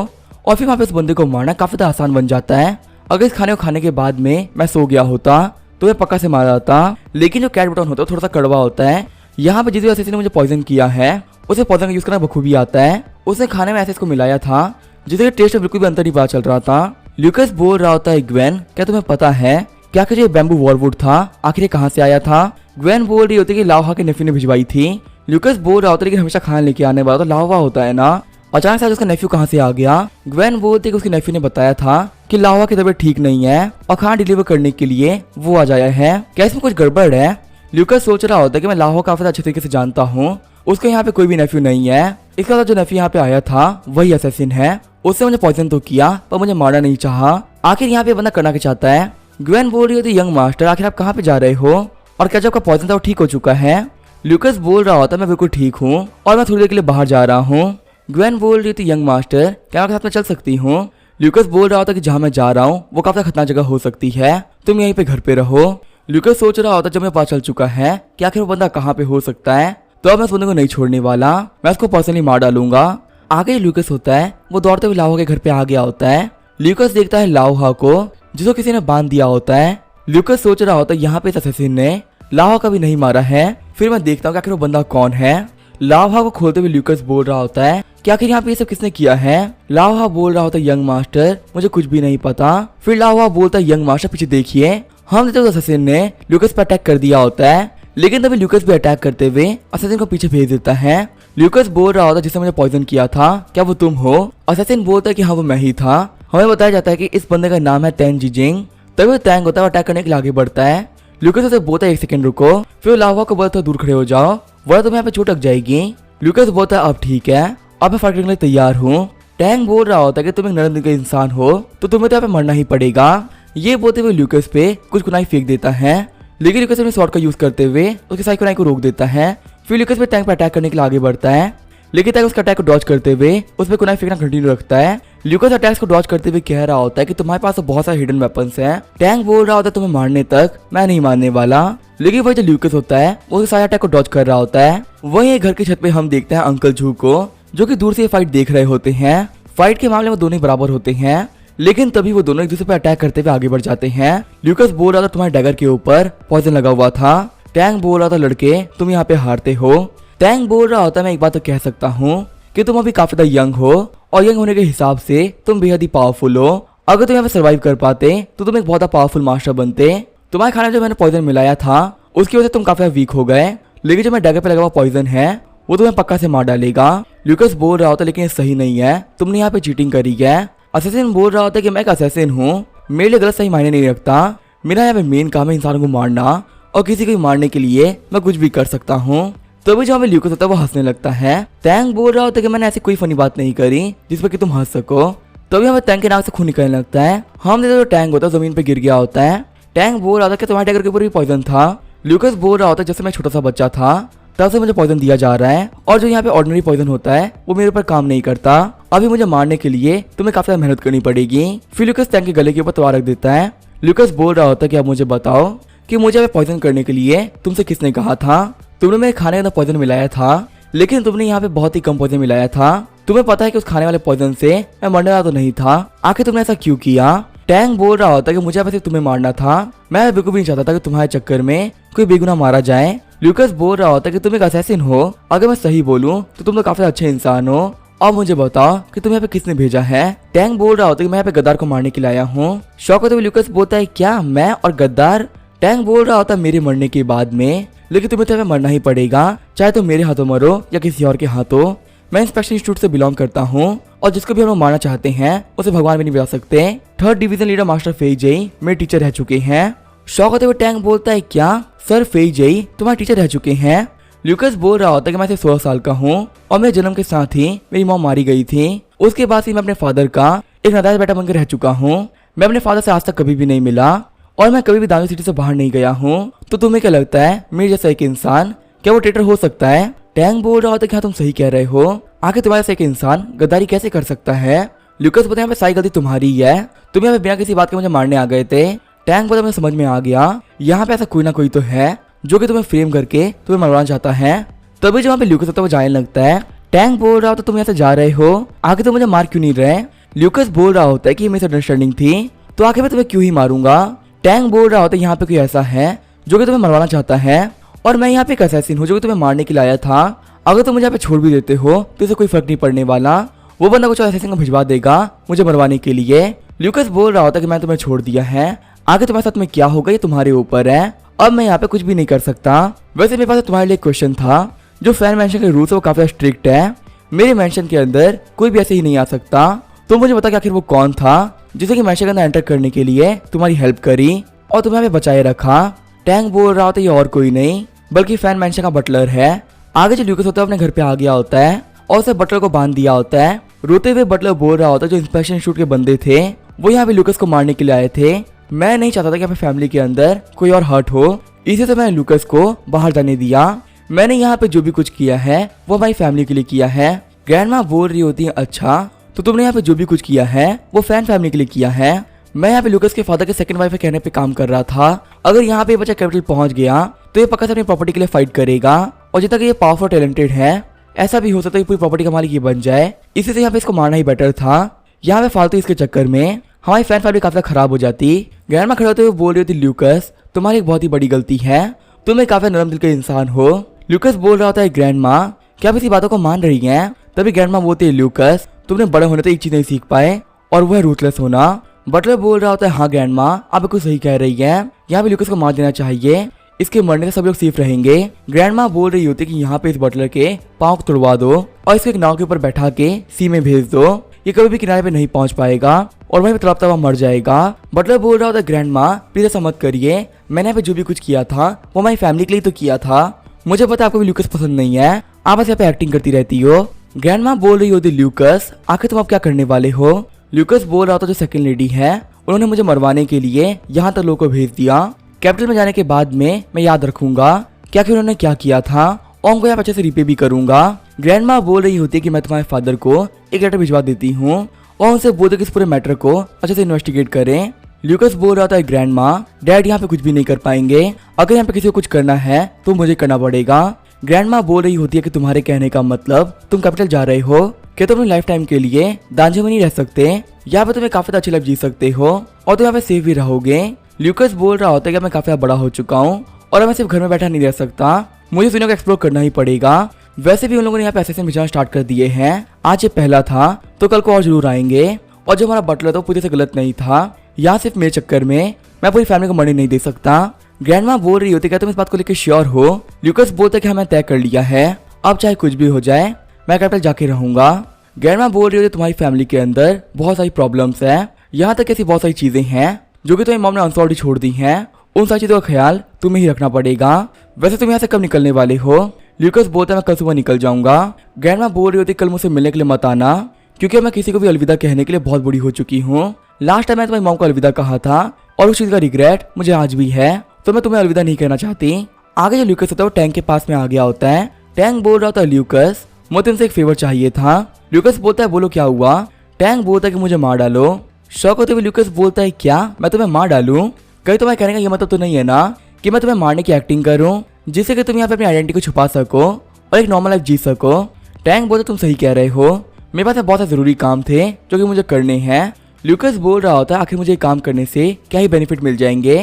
और फिर वहाँ पे उस बंदे को मारना काफी ज्यादा आसान बन जाता है। अगर इस खाने को खाने के बाद में मैं सो गया होता तो मैं पक्का से मारा जाता। लेकिन जो कैट बुटॉन होता है थोड़ा सा कड़वा होता है। यहाँ पे जिस वजह से मुझे पॉइजन किया है उसे पॉइजन का यूज करना बखूबी आता है। उसने खाने में ऐसे इसको मिलाया था जिससे टेस्ट में बिल्कुल भी अंतर नहीं पता चल रहा था। ल्यूकस बोल रहा होता है ग्वेन क्या तुम्हें पता है क्या कि ये बैम्बू वॉलवुड था आखिर ये कहाँ से आया था। ग्वेन बोल रही होती है कि लावा के नेफ्यू ने भिजवाई थी। ल्यूकस बोल रहा होता है कि हमेशा खाना लेके आने वाला तो लावा होता है ना, अचानक से आज उसका नेफ्यू कहाँ से आ गया। ग्वेन बोलती है कि उसके नेफ्यू ने बताया था कि लावा की तबीयत ठीक नहीं है और खाना डिलीवर करने के लिए वो आ जाया है, क्या इसमें कुछ गड़बड़ है। ल्यूकस सोच रहा होता है कि मैं लावा काफी अच्छे तरीके से जानता हूँ, उसका यहाँ पे कोई भी नेफ्यू नहीं है। इसके बाद जो नेफ्यू यहाँ पे आया था वही असैसिन है। उससे मुझे पॉइजन तो किया पर मुझे मारना नहीं चाहा। आखिर यहाँ पे बंदा करना क्या चाहता है। ग्वेन बोल रही होती यंग मास्टर आखिर आप कहाँ पे जा रहे हो और क्या जब आपका पॉइजन था वो ठीक हो चुका है। ल्यूकस बोल रहा होता मैं बिल्कुल ठीक हूँ और मैं थोड़ी देर के लिए बाहर जा रहा हूँ। ग्वेन बोल रही थी यंग मास्टर क्या आपके साथ में चल सकती हूँ। ल्यूकस बोल रहा होता कि जहाँ मैं जा रहा हूँ वो काफी खतरनाक जगह हो सकती है, तुम यहीं पे घर पे रहो। ल्यूकस सोच रहा होता जब मैं पता चल चुका है कि आखिर वो बंदा कहाँ पे हो सकता है तो अब मैं उस बंदे को नहीं छोड़ने वाला, मैं उसको पर्सनली मार डालूंगा। आगे ल्यूकस होता है वो दौड़ते हुए लावा के घर पे आ गया होता है। ल्यूकस देखता है लावा को जिसको किसी ने बांध दिया होता है। ल्यूकस सोच रहा होता है यहाँ पे असैसिन ने लावा का भी नहीं मारा है, फिर मैं देखता हूँ कि आखिर वो बंदा कौन है। लावा को खोलते हुए ल्यूकस बोल रहा होता है कि आखिर यहाँ पे ये सब किसने किया है। लावा बोल रहा होता है यंग मास्टर मुझे कुछ भी नहीं पता। फिर लावा बोलता है यंग मास्टर पीछे देखिए, हम देखते तो असैसिन ने ल्यूकस पर अटैक कर दिया होता है। लेकिन तभी ल्यूकस भी अटैक करते हुए असैसिन को पीछे भेज देता है। ल्यूकस बोल रहा होता है जिसने मुझे पॉइजन किया था क्या वो तुम हो। असैसिन बोलता है कि हाँ वो मैं ही था। हमें बताया जाता है कि इस बंदे का नाम है टैंग जिजिंग। तभी वो टैंग होता है अटैक करने के लिए आगे बढ़ता है। ल्यूकस उसे बोलता है 1 सेकंड रुको, फिर लावा को बोलता है दूर खड़े हो जाओ वरना तुम्हें यहाँ पे चोट लग जाएगी। ल्यूकस बोलता है अब ठीक है, अब मैं फाइट करने के लिए तैयार हूँ। टैंग बोल रहा होता है कि तुम एक नरम दिल का इंसान हो तो तुम्हें तो यहाँ पे मरना ही पड़ेगा। ये बोलते हुए ल्यूकस पे कुछ कुनाई फेंक देता है लेकिन ल्यूकस अपने स्वॉर्ड का यूज करते हुए उसके साइड कुनाई को रोक देता है। फिर ल्यूकस पे टैंक पर अटैक करने के लिए आगे बढ़ता है लेकिन टैंक उसका अटैक को डॉज करते हुए उस पर कुनाई फेंकना कंटिन्यू रखता है। ल्यूकस अटैक्स को डॉज करते हुए कह रहा होता है कि तुम्हारे पास तो बहुत सारे हिडन वेपन्स हैं। टैंक बोल रहा होता है तुम्हें मारने तक मैं नहीं मारने वाला। लेकिन वही जो ल्यूकस होता है वो उसके सारे अटैक को डॉज कर रहा होता है। वहीं घर की छत पे हम देखते हैं अंकल जू को जो कि दूर से ये फाइट देख रहे होते हैं। फाइट के मामले में दोनों ही बराबर होते हैं लेकिन तभी वो दोनों एक दूसरे पर अटैक करते हुए आगे बढ़ जाते हैं। ल्यूकस बोल रहा था तुम्हारे डैगर के ऊपर पॉइजन लगा हुआ था। टैंक बोल रहा था लड़के तुम यहाँ पे हारते हो। टैंक बोल रहा होता मैं एक बात तो कह सकता हूँ कि तुम अभी काफी ज्यादा यंग हो और यंग होने के हिसाब से तुम बेहद ही पावरफुल हो। अगर तुम यहाँ पे सर्वाइव कर पाते तो तुम एक बहुत पावरफुल मास्टर बनते। तुम्हारे खाने में जो मैंने पॉइजन मिलाया था उसकी वजह से तुम काफी वीक हो गए, लेकिन जो मैं डैगर पे लगा हुआ पॉइजन है वो तुम्हें पक्का से मार डालेगा। ल्यूकस बोल रहा होता लेकिन ये सही नहीं है, तुमने यहाँ पे चीटिंग करी है। असैसिन बोल रहा होता कि मैं एक असैसिन हूँ, मेरे लिए गलत सही मायने नहीं रखता। मेरा यहाँ पे मेन काम है इंसानों को मारना और किसी को भी मारने के लिए मैं कुछ भी कर सकता हूँ। तभी जो हमें ल्यूकस होता है वो हंसने लगता है। टैंक बोल रहा होता है कि मैंने ऐसी कोई फनी बात नहीं करी जिस पर कि तुम हंस सको। तभी हमें टैंक के नाक से खून निकलने लगता है। हम देखते तो टैंक होता है जमीन पे गिर गया होता है। टैंक बोल रहा था कि तुम्हारे टैगर के ऊपर भी पॉइजन था। ल्यूकस बोल रहा होता है जैसे मैं छोटा सा बच्चा था तब से मुझे पॉइजन दिया जा रहा है और जो यहाँ पे ऑर्डिनरी पॉइजन होता है वो मेरे ऊपर काम नहीं करता। अभी मुझे मारने के लिए तुम्हें काफी ज्यादा मेहनत करनी पड़ेगी। फिर ल्यूकस टैंक के गले के ऊपर तलवार रख देता है। ल्यूकस बोल रहा होता है कि अब मुझे बताओ कि मुझे पॉइजन करने के लिए तुमसे किसने कहा था। तुमने मेरे खाने के अंदर पॉइजन मिलाया था, लेकिन तुमने यहाँ पे बहुत ही कम पॉइजन मिलाया था। तुम्हें पता है कि उस खाने वाले पॉइजन से मैं मरने वाला तो नहीं था, आखिर तुमने ऐसा क्यों किया? टैंक बोल रहा होता कि मुझे बस तुम्हें मारना था, मैं बिल्कुल भी नहीं चाहता था कि तुम्हारे चक्कर में कोई बेगुनाह मारा जाए। ल्यूकस बोल रहा होता कि तुम एक असैसिन हो, अगर मैं सही बोलूं तो तुम तो काफी अच्छे इंसान हो। अब मुझे बताओ कि तुम्हें यहाँ पे किसने भेजा है? टैंक बोल रहा होता कि मैं यहाँ पे गद्दार को मारने के लिए आया हूँ। शौक होते हुए ल्यूकस बोलता है क्या मैं और गद्दार? टैंक बोल रहा होता मेरे मरने के बाद में, लेकिन तुम्हें तो यहाँ पे मरना ही पड़ेगा, चाहे तुम मेरे हाथों मरो या किसी और के हाथों। मैं इंस्पेक्शन इंस्टीट्यूट से बिलोंग करता हूँ और जिसको भी हम लोग मारना चाहते हैं उसे भगवान भी नहीं बचा सकते। 3rd डिवीजन लीडर मास्टर फेईजेई मेरे टीचर रह चुके हैं। शौक होते हुए टैंक बोलता है क्या सर फेईजेई तुम्हारे टीचर रह चुके हैं? ल्यूकस बोल रहा होता है कि मैं सिर्फ 16 साल का हूँ और मेरे जन्म के साथ ही मेरी मॉम मारी गई थी। उसके बाद से मैं अपने फादर का एक नाजायज बेटा बनकर रह चुका हूँ। मैं अपने फादर से आज तक कभी भी नहीं मिला और मैं कभी भी दानवी सिटी से बाहर नहीं गया हूँ। तो तुम्हें क्या लगता है मेरे जैसा एक इंसान क्या वो ट्रेटर हो सकता है? टैंक बोल रहा होता है कि हाँ तुम सही कह रहे हो, आखिर तुम्हारे जैसा एक इंसान गद्दारी कैसे कर सकता है? ल्यूकस बोलते हैं यहाँ पे सारी गलती तुम्हारी ही है, तुम यहाँ पे बिना किसी बात के मुझे मारने आ गए थे। टैंक बोलता मुझे समझ में आ गया, यहाँ पे ऐसा कोई ना कोई तो है जो कि तुम्हें फ्रेम करके तुम्हें मरवाना चाहता है। तभी जब वहाँ पे ल्यूकस होता है वो जाने लगता है। टैंक बोल रहा होता तुम यहाँ से जा रहे हो, आगे तो मुझे मार क्यों नहीं रहे? ल्यूकस बोल रहा होता है कि मेरी अंडरस्टैंडिंग थी, तो आखिर मैं तुम्हें क्यों ही मारूंगा? टैंक बोल रहा होता है यहाँ पे कोई ऐसा है जो कि तुम्हें मरवाना चाहता है और मैं यहाँ पे एक असैसिन हूँ जो कि तुम्हें मारने के लिए आया था। अगर तुम मुझे यहाँ पे छोड़ भी देते हो तो इसे कोई फर्क नहीं पड़ने वाला, वो बंदा कुछ असैसिन को भिजवा देगा मुझे मरवाने के लिए। ल्यूकस बोल रहा होता है कि मैं तुम्हें छोड़ दिया है, आगे तुम्हारे साथ में क्या होगा ये तुम्हारे ऊपर है, अब मैं यहाँ पे कुछ भी नहीं कर सकता। वैसे मेरे पास तुम्हारे लिए क्वेश्चन था, जो फैन मेंशन के रूल्स है वो काफी स्ट्रिक्ट है, मेरे मेंशन के अंदर कोई भी ऐसे ही नहीं आ सकता। तो मुझे बता कि आखिर वो कौन था जिसे कि मेंशन के अंदर एंटर करने के लिए तुम्हारी हेल्प करी और तुम्हें यहाँ पे बचाए रखा? टैंक बोल रहा होता है ये और कोई नहीं बल्कि फैन मेंशन का बटलर है। आगे जो ल्यूकस होता है अपने घर पे आ गया होता है और उसे बटलर को बांध दिया होता है। रोते हुए बटलर बोल रहा होता है जो इंस्पेक्शन इंस्टीट्यूट के बंदे थे वो यहाँ पे ल्यूकस को मारने के लिए आए थे, मैं नहीं चाहता था कि यहाँ पे फैमिली के अंदर कोई और हर्ट हो, इसी से मैंने ल्यूकस को बाहर जाने दिया। मैंने यहाँ पे जो भी कुछ किया है वो हमारी फैमिली के लिए किया है। ग्रैंडमा बोल रही होती है अच्छा तो तुमने यहाँ पे जो भी कुछ किया है वो फैन फैमिली के लिए किया है। मैं यहाँ पे लूकस के फादर के सेकंड वाइफ के कहने पे काम कर रहा था, अगर यहाँ पे बच्चा कैपिटल पहुंच गया तो ये पक्का से अपनी प्रॉपर्टी के लिए फाइट करेगा और जितना कि ये पावरफुल टैलेंटेड है ऐसा भी हो सकता है पूरी प्रॉपर्टी का मालिक ये बन जाए, इसी से यहाँ पे इसको मारना ही बेटर था। यहाँ पे फालतू इसके चक्कर में हमारी फैन फैमिली काफी खराब हो जाती। ग्रैंडमा खड़े होते हुए बोल रही होती ल्यूकस तुम्हारी एक बहुत ही बड़ी गलती है, तुम एक काफी नरम दिल के इंसान हो। ल्यूकस बोल रहा होता है ग्रैंडमा क्या आप इसी बातों को मान रही हैं? तभी ग्रैंडमा बोलती है ल्यूकस तुमने बड़े होने तो एक चीज नहीं सीख पाए और वो है रूथलेस होना। बटलर बोल रहा होता है हाँ ग्रैंडमा आप बिल्कुल सही कह रही है, यहाँ पे ल्यूकस को मार देना चाहिए, इसके मरने से सब लोग सेफ रहेंगे। ग्रैंडमा बोल रही होती कि यहाँ पे इस बटलर के पाँव को तोड़वा दो और इसको एक नाव के ऊपर बैठा के सी में भेज दो, ये कभी भी किनारे पे नहीं पहुंच पाएगा और वहीं पे तड़पता हुआ मर जाएगा। बटलर बोल रहा होता ग्रैंडमा प्लीज ऐसा मत करिए, मैंने यहाँ पे जो भी कुछ किया था वो हमारी फैमिली के लिए तो किया था, मुझे पता आपको भी ल्यूकस पसंद नहीं है, आप बस यहाँ पे एक्टिंग करती रहती हो। ग्रैंडमा बोल रही होती ल्यूकस आखिर तुम आप क्या करने वाले हो? ल्यूकस बोल रहा होता जो सेकंड लेडी है उन्होंने मुझे मरवाने के लिए यहाँ तक लोगों को भेज दिया, कैपिटल में जाने के बाद में मैं याद रखूंगा क्या कि उन्होंने क्या किया था और उनको यहाँ अच्छे से रिपे भी करूंगा। ग्रैंडमा बोल रही होती है कि मैं तुम्हारे फादर को एक लेटर भिजवा देती हूँ और उनसे बोल दो कि इस पूरे मैटर को अच्छे से इन्वेस्टिगेट करें। ल्यूकस बोल रहा था ग्रैंडमा डैड यहाँ पे कुछ भी नहीं कर पाएंगे, अगर यहाँ पे किसी को कुछ करना है तो मुझे करना पड़ेगा। ग्रैंडमा बोल रही होती है कि तुम्हारे कहने का मतलब तुम कैपिटल जा रहे हो, क्या तुम अपनी लाइफ टाइम के लिए दांजे में नहीं रह सकते, यहाँ पे तुम्हें काफी अच्छी लाइफ जी सकते हो और तुम यहाँ पे सेफ भी रहोगे। ल्यूकस बोल रहा होता है कि मैं काफी बड़ा हो चुका हूँ और मैं सिर्फ घर में बैठा नहीं रह सकता, मुझे दुनिया को एक्सप्लोर करना ही पड़ेगा। वैसे भी उन लोगों ने यहाँ पे ऐसे भेजना स्टार्ट कर दिए हैं, आज ये पहला था तो कल को और जरूर आएंगे। और जो हमारा बटलर था वो पूरी से गलत नहीं था, यहाँ सिर्फ मेरे चक्कर में मैं पूरी फैमिली को मरने नहीं दे सकता। ग्रैंडमा बोल रही होती क्या तुम इस बात को लेकर श्योर हो? ल्यूकस बोलता है कि हमें तय कर लिया है, अब चाहे कुछ भी हो जाए मैं कैपिटल जाके रहूंगा। ग्रैंडमा बोल रही होती तुम्हारी फैमिली के अंदर बहुत सारी प्रॉब्लम्स है, यहाँ तक ऐसी बहुत सारी चीजें हैं जो कि तुम्हारी मॉम ने अनसॉल्व छोड़ दी हैं, उन सारी चीजों का ख्याल तुम्हें ही रखना पड़ेगा। वैसे तुम यहाँ से कब निकलने वाले हो? ल्यूकस बोलता है मैं कल सुबह निकल जाऊंगा। ग्रैंडमा बोल रही होती कल मुझसे मिलने के लिए मत आना क्योंकि मैं किसी को भी अलविदा कहने के लिए बहुत बड़ी हो चुकी हूँ। लास्ट टाइम मैं तुम्हारी मॉम को अलविदा कहा था और उस चीज का रिग्रेट मुझे आज भी है, तो मैं तुम्हें अलविदा नहीं कहना चाहती। आगे जो ल्यूकस होता है वो टैंक के पास में आ गया होता है। टैंक बोल रहा था ल्यूकस मुझे तुमसे एक फेवर चाहिए था। ल्यूकस बोलता है बोलो क्या हुआ? टैंक बोलता है कि मुझे मार डालो। शौक होते हुए ल्यूकस बोलता है क्या मैं तुम्हें मार डालूं? कहीं तुम्हारे कहने का ये मतलब तो नहीं है ना कि मैं तुम्हें मारने की एक्टिंग करूं, जिससे कि तुम यहाँ पे अपनी आइडेंटिटी को छुपा सको और एक नॉर्मल लाइफ जी सको। टैंक बोलता तुम सही कह रहे हो, मेरे पास बहुत सारे जरूरी काम थे जो कि मुझे करने हैं। ल्यूकस बोल रहा होता है आखिर मुझे काम करने से क्या ही बेनिफिट मिल जाएंगे।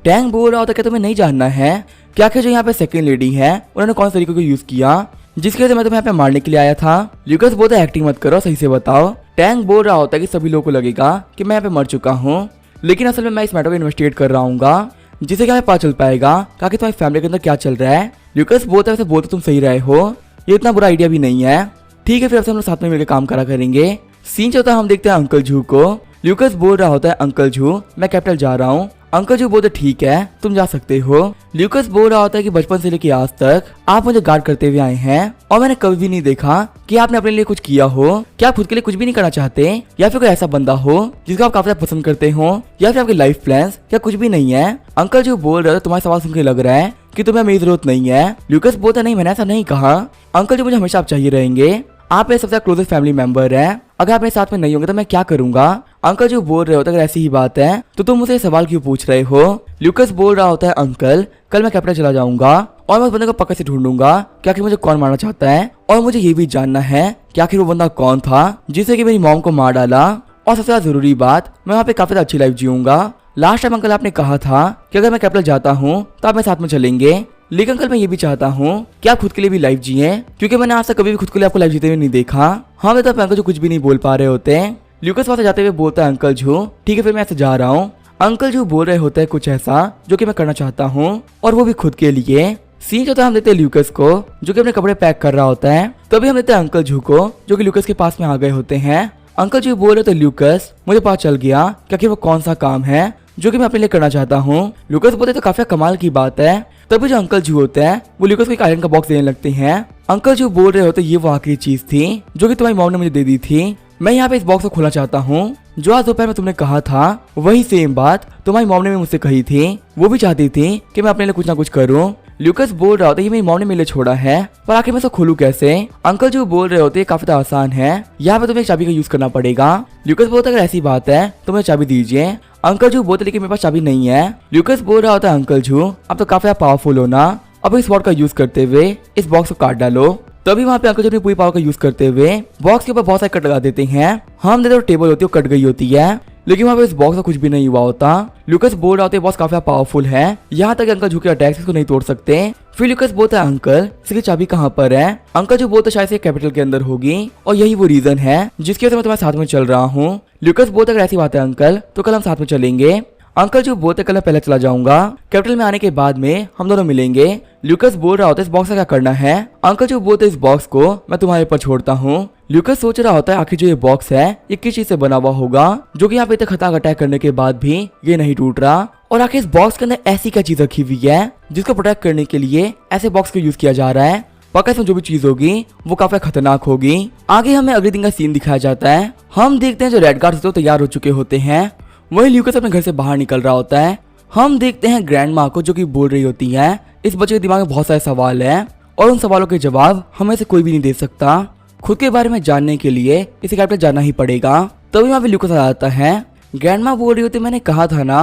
टैंक बोल रहा होता है क्या तुम्हें नहीं जानना है कि आखिर जो यहाँ पे सेकंड लेडी है उन्होंने कौन से तरीके को यूज किया जिसकी वजह से मैं तुम्हें यहाँ पे मारने के लिए आया था। ल्यूकस बोलता है एक्टिंग मत करो, सही से बताओ। टैंक बोल रहा होता है कि सभी लोगों को लगेगा कि मैं यहाँ पे मर चुका हूँ, लेकिन असल में मैं इस मैटर को इन्वेस्टिगेट कर रहा हूँ जिससे कि हमें पता चल पाएगा कि तुम्हारी फैमिली के अंदर क्या चल रहा है। ल्यूकस बोलता है वैसे बोलते तुम सही रहे हो, ये इतना बुरा आइडिया भी नहीं है। ठीक है फिर अब हम लोग साथ में मिलकर काम करा करेंगे। सीन चलता है हम देखते हैं अंकल जू को। ल्यूकस बोल रहा होता है अंकल जू मैं कैपिटल जा रहा हूँ। अंकल जू बोलते ठीक है तुम जा सकते हो। ल्यूकस बोल रहा होता है कि बचपन से लेकर आज तक आप मुझे गार्ड करते हुए आए हैं और मैंने कभी भी नहीं देखा कि आपने अपने लिए कुछ किया हो। क्या आप खुद के लिए कुछ भी नहीं करना चाहते, या फिर कोई ऐसा बंदा हो जिसको आप काफी ज्यादा पसंद करते हो, या फिर आपके लाइफ प्लान्स क्या कुछ भी नहीं है। अंकल जू बोल रहे हो तुम्हारा सवाल सुनकर लग रहा है कि तुम्हें मेरी जरूरत नहीं है। ल्यूकस बोलता नहीं मैंने ऐसा नहीं कहा। अंकल जी मुझे हमेशा आप चाहिए रहेंगे, आप मेरे सबसे क्लोजेस्ट फैमिली मेंबर है, अगर आप मेरे साथ में नहीं होंगे तो मैं क्या करूंगा। अंकल जो बोल रहे होते अगर ऐसी ही बात है तो तुम मुझे सवाल क्यों पूछ रहे हो। ल्यूकस बोल रहा होता है अंकल कल मैं कैपिटल चला जाऊंगा और मैं उस बंदे को पक्का से ढूंढूंगा कि आखिर मुझे कौन मारना चाहता है, और मुझे ये भी जानना है कि आखिर वो बंदा कौन था जिससे कि मेरी मॉम को मार डाला। और सबसे ज्यादा जरूरी बात मैं वहाँ पे काफी अच्छी लाइफ जीऊंगा। लास्ट टाइम अंकल आपने कहा था कि अगर मैं कैपिटल जाता हूँ तो आप मेरे साथ में चलेंगे, लेकिन अंकल मैं ये भी चाहता हूँ कि आप खुद के लिए भी लाइफ जिए, क्योंकि मैंने आज तक कभी भी खुद के लिए आपको लाइफ जीते हुए नहीं देखा। हाँ बेटा अंकल जो कुछ भी नहीं बोल पा रहे होते हैं। ल्यूकस वहां से जाते हुए बोलता है अंकल जू ठीक है फिर मैं ऐसे जा रहा हूँ। अंकल जू बोल रहे होते हैं कुछ ऐसा जो कि मैं करना चाहता हूँ और वो भी खुद के लिए। सीन जो था हम देते हैं ल्यूकस को जो कि अपने कपड़े पैक कर रहा होता है, तभी हम देते हैं अंकल जू को जो कि ल्यूकस के पास में आ गए होते हैं। अंकल जू बोल रहे थे ल्यूकस मुझे पता चल गया कि आखिर वो कौन सा काम है जो कि मैं अपने लिए करना चाहता हूँ। ल्यूकस बोलते तो काफी कमाल की बात है। तभी जो अंकल जू होते हैं वो ल्यूकस को एक आयरन का बॉक्स देने लगते हैं। अंकल जू बोल रहे होते ये वो आखिरी चीज थी जो कि तुम्हारी मॉम ने मुझे दे दी थी, मैं यहाँ पे इस बॉक्स को खोलना चाहता हूँ। जो आज दोपहर में तुमने कहा था वही सेम बात तुम्हारी मॉम ने भी मुझसे कही थी, वो भी चाहती थी कि मैं अपने लिए कुछ ना कुछ करूँ। ल्यूकस बोल रहा होता है ये मेरी मॉम ने मेरे लिए छोड़ा है पर आखिर मैं इसे खोलूं कैसे। अंकल जो बोल रहे होते काफी आसान है, यहाँ पे तुम्हें एक चाबी का यूज करना पड़ेगा। ल्यूकस बोलता है अगर ऐसी बात है तो मुझे चाबी दीजिए। अंकल जू बोलते लेकिन मेरे पास चाबी नहीं है। ल्यूकस बोल रहा होता है अंकल जू अब तो काफी पावरफुल हो ना, अब इस वर्ड का यूज करते हुए इस बॉक्स को काट डालो। तभी वहाँ पे अंकल जू अपनी पूरी पावर का यूज करते हुए बॉक्स के ऊपर बहुत सारे कट लगा देते हैं। हम देखते टेबल होती है वो कट गई होती है, लेकिन वहाँ पे इस बॉक्स का कुछ भी नहीं हुआ होता। ल्यूकस बोल रहा होता है बॉक्स काफी पावरफुल है, यहाँ तक अंकल जू के अटैक इसको नहीं तोड़ सकते। फिर ल्यूकस बोलता है अंकल इसकी चाबी कहाँ पर है। अंकल जो बोलते शायद से कैपिटल के अंदर होगी और यही वो रीजन है जिसकी वजह से मैं तुम्हारे साथ में चल रहा हूँ। ल्यूकस बोलता है अगर ऐसी बात है अंकल तो कल हम साथ में चलेंगे। अंकल जो बोलते कल मैं पहले चला जाऊंगा, कैपिटल में आने के बाद में हम दोनों मिलेंगे। ल्यूकस बोल रहा होता है इस बॉक्स का क्या करना है। अंकल जो बोलते इस बॉक्स को मैं तुम्हारे ऊपर छोड़ता हूँ। ल्यूकस सोच रहा होता है आखिर जो ये बॉक्स है ये किस चीज से बना हुआ होगा जो कि यहाँ पे इतने खतरनाक अटैक करने के बाद भी ये नहीं टूट रहा, और आखिर इस बॉक्स के अंदर ऐसी क्या चीज रखी हुई है जिसको प्रोटेक्ट करने के लिए ऐसे बॉक्स को यूज किया जा रहा है। पक्का इसमें जो भी चीज होगी वो काफी खतरनाक होगी। आगे हमें अगले दिन का सीन दिखाया जाता है। हम देखते हैं जो रेड गार्ड्स तैयार हो चुके होते हैं, वही ल्यूकस अपने घर से बाहर निकल रहा होता है। हम देखते हैं ग्रैंड माँ को जो कि बोल रही होती है इस बच्चे के दिमाग में बहुत सारे सवाल हैं और उन सवालों के जवाब हमें से कोई भी नहीं दे सकता। खुद के बारे में जानने के लिए इसे कैपिटल जाना ही पड़ेगा। तभी वहाँ पे ल्यूकस आ जाता है। ग्रैंड माँ बोल रही होती मैंने कहा था ना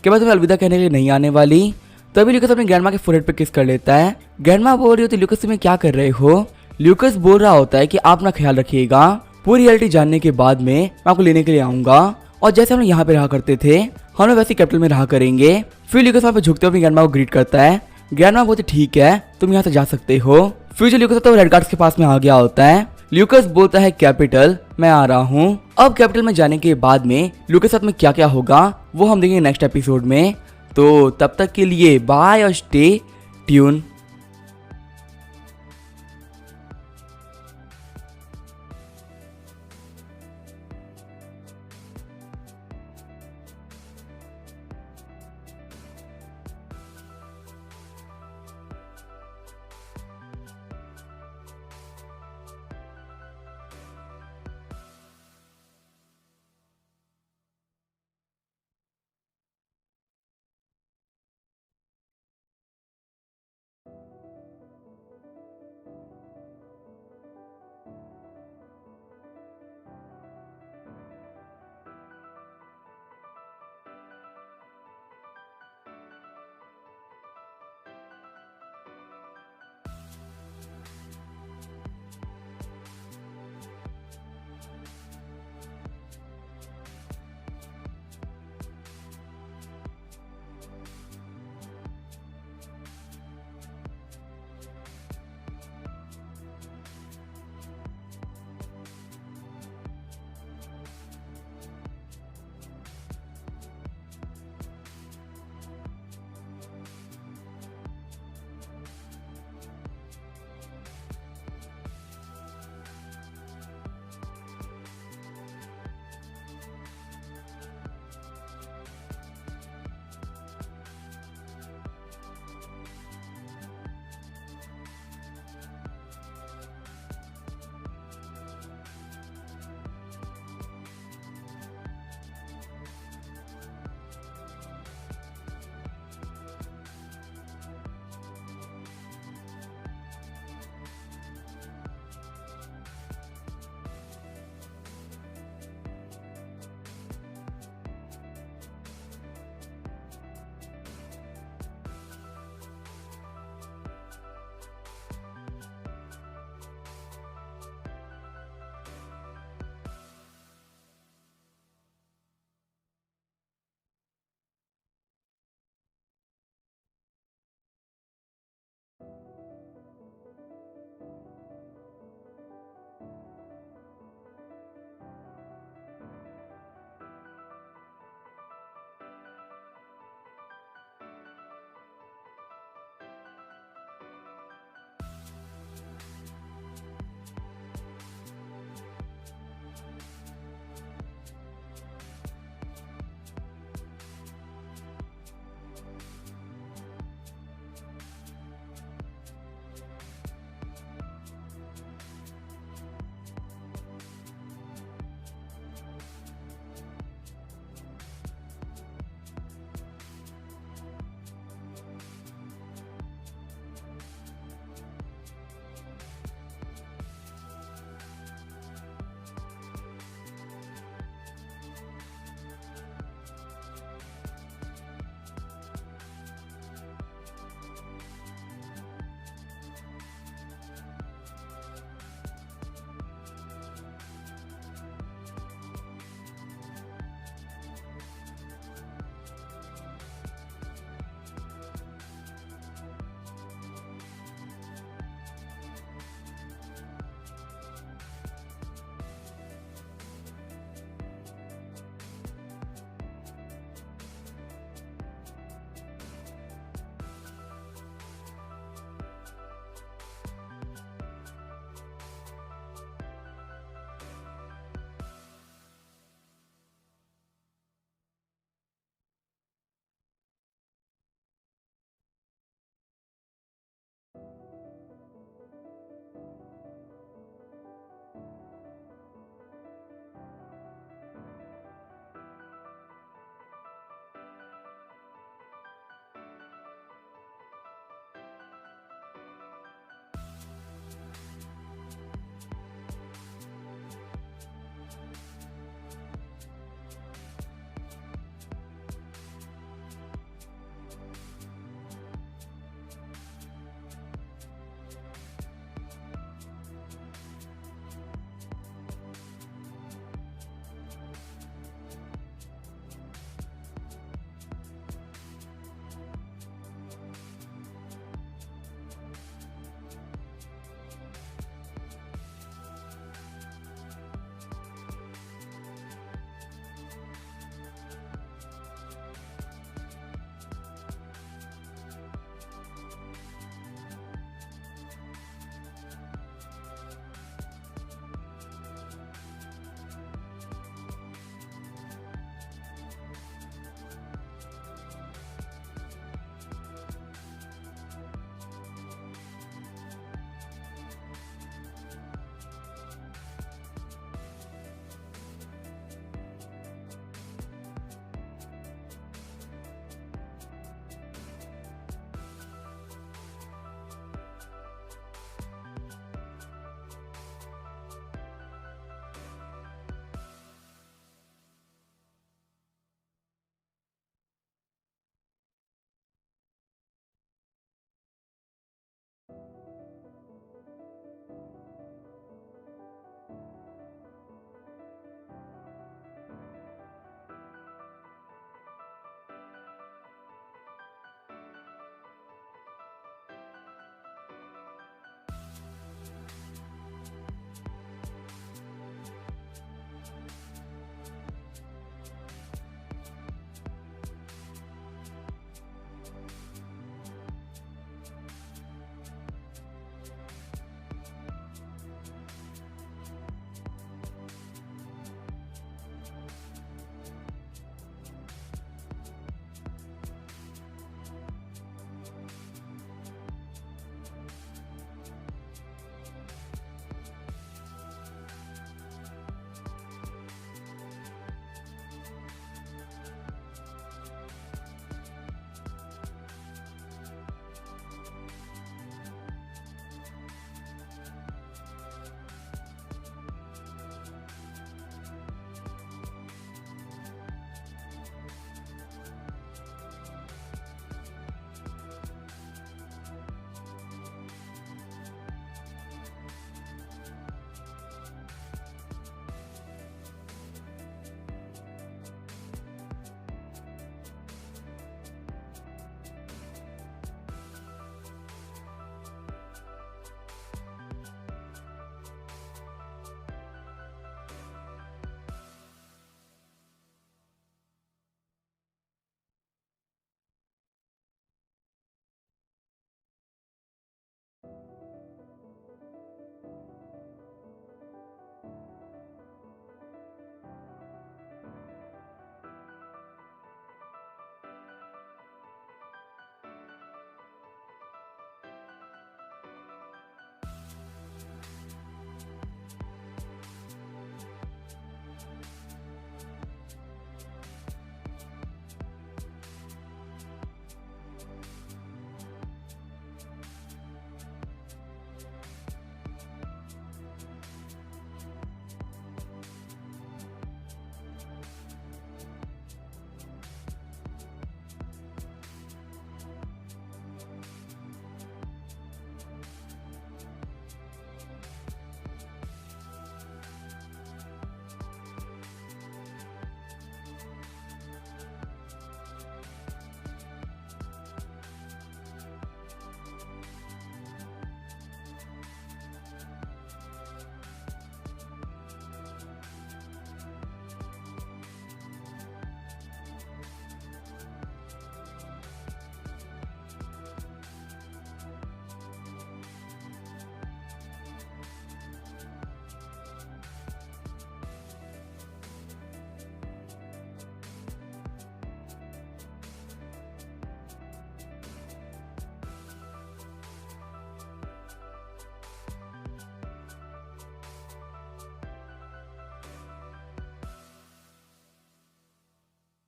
कि मैं तुम्हें अलविदा कहने के लिए नहीं आने वाली। तभी ल्यूकस अपने ग्रैंड माँ के फोरहेड पे किस कर लेता है। ग्रैंड माँ बोल रही होती ल्यूकस तुम्हें क्या कर रहे हो। ल्यूकस बोल रहा होता है कि आप अपना ख्याल रखिएगा, पूरी रियलिटी जानने के बाद में मैं आपको लेने के लिए आऊंगा, और जैसे हम लोग यहाँ पे रहा करते थे हम लोग वैसे कैपिटल में रहा करेंगे। फिर ल्यूकस वहाँ पे झुकते हुए अपनी ग्रैंड माँ को ग्रीट करता है। ग्रैंड माँ बोलती ठीक है तुम यहाँ से जा सकते हो। फिर जो ल्यूकस तो रेड गार्ड्स के पास में आ गया होता है। ल्यूकस बोलता है कैपिटल मैं आ रहा हूँ। अब कैपिटल में जाने के बाद में ल्यूकस साथ में क्या क्या होगा वो हम देखेंगे नेक्स्ट एपिसोड में। तो तब तक के लिए बाय और स्टे ट्यून।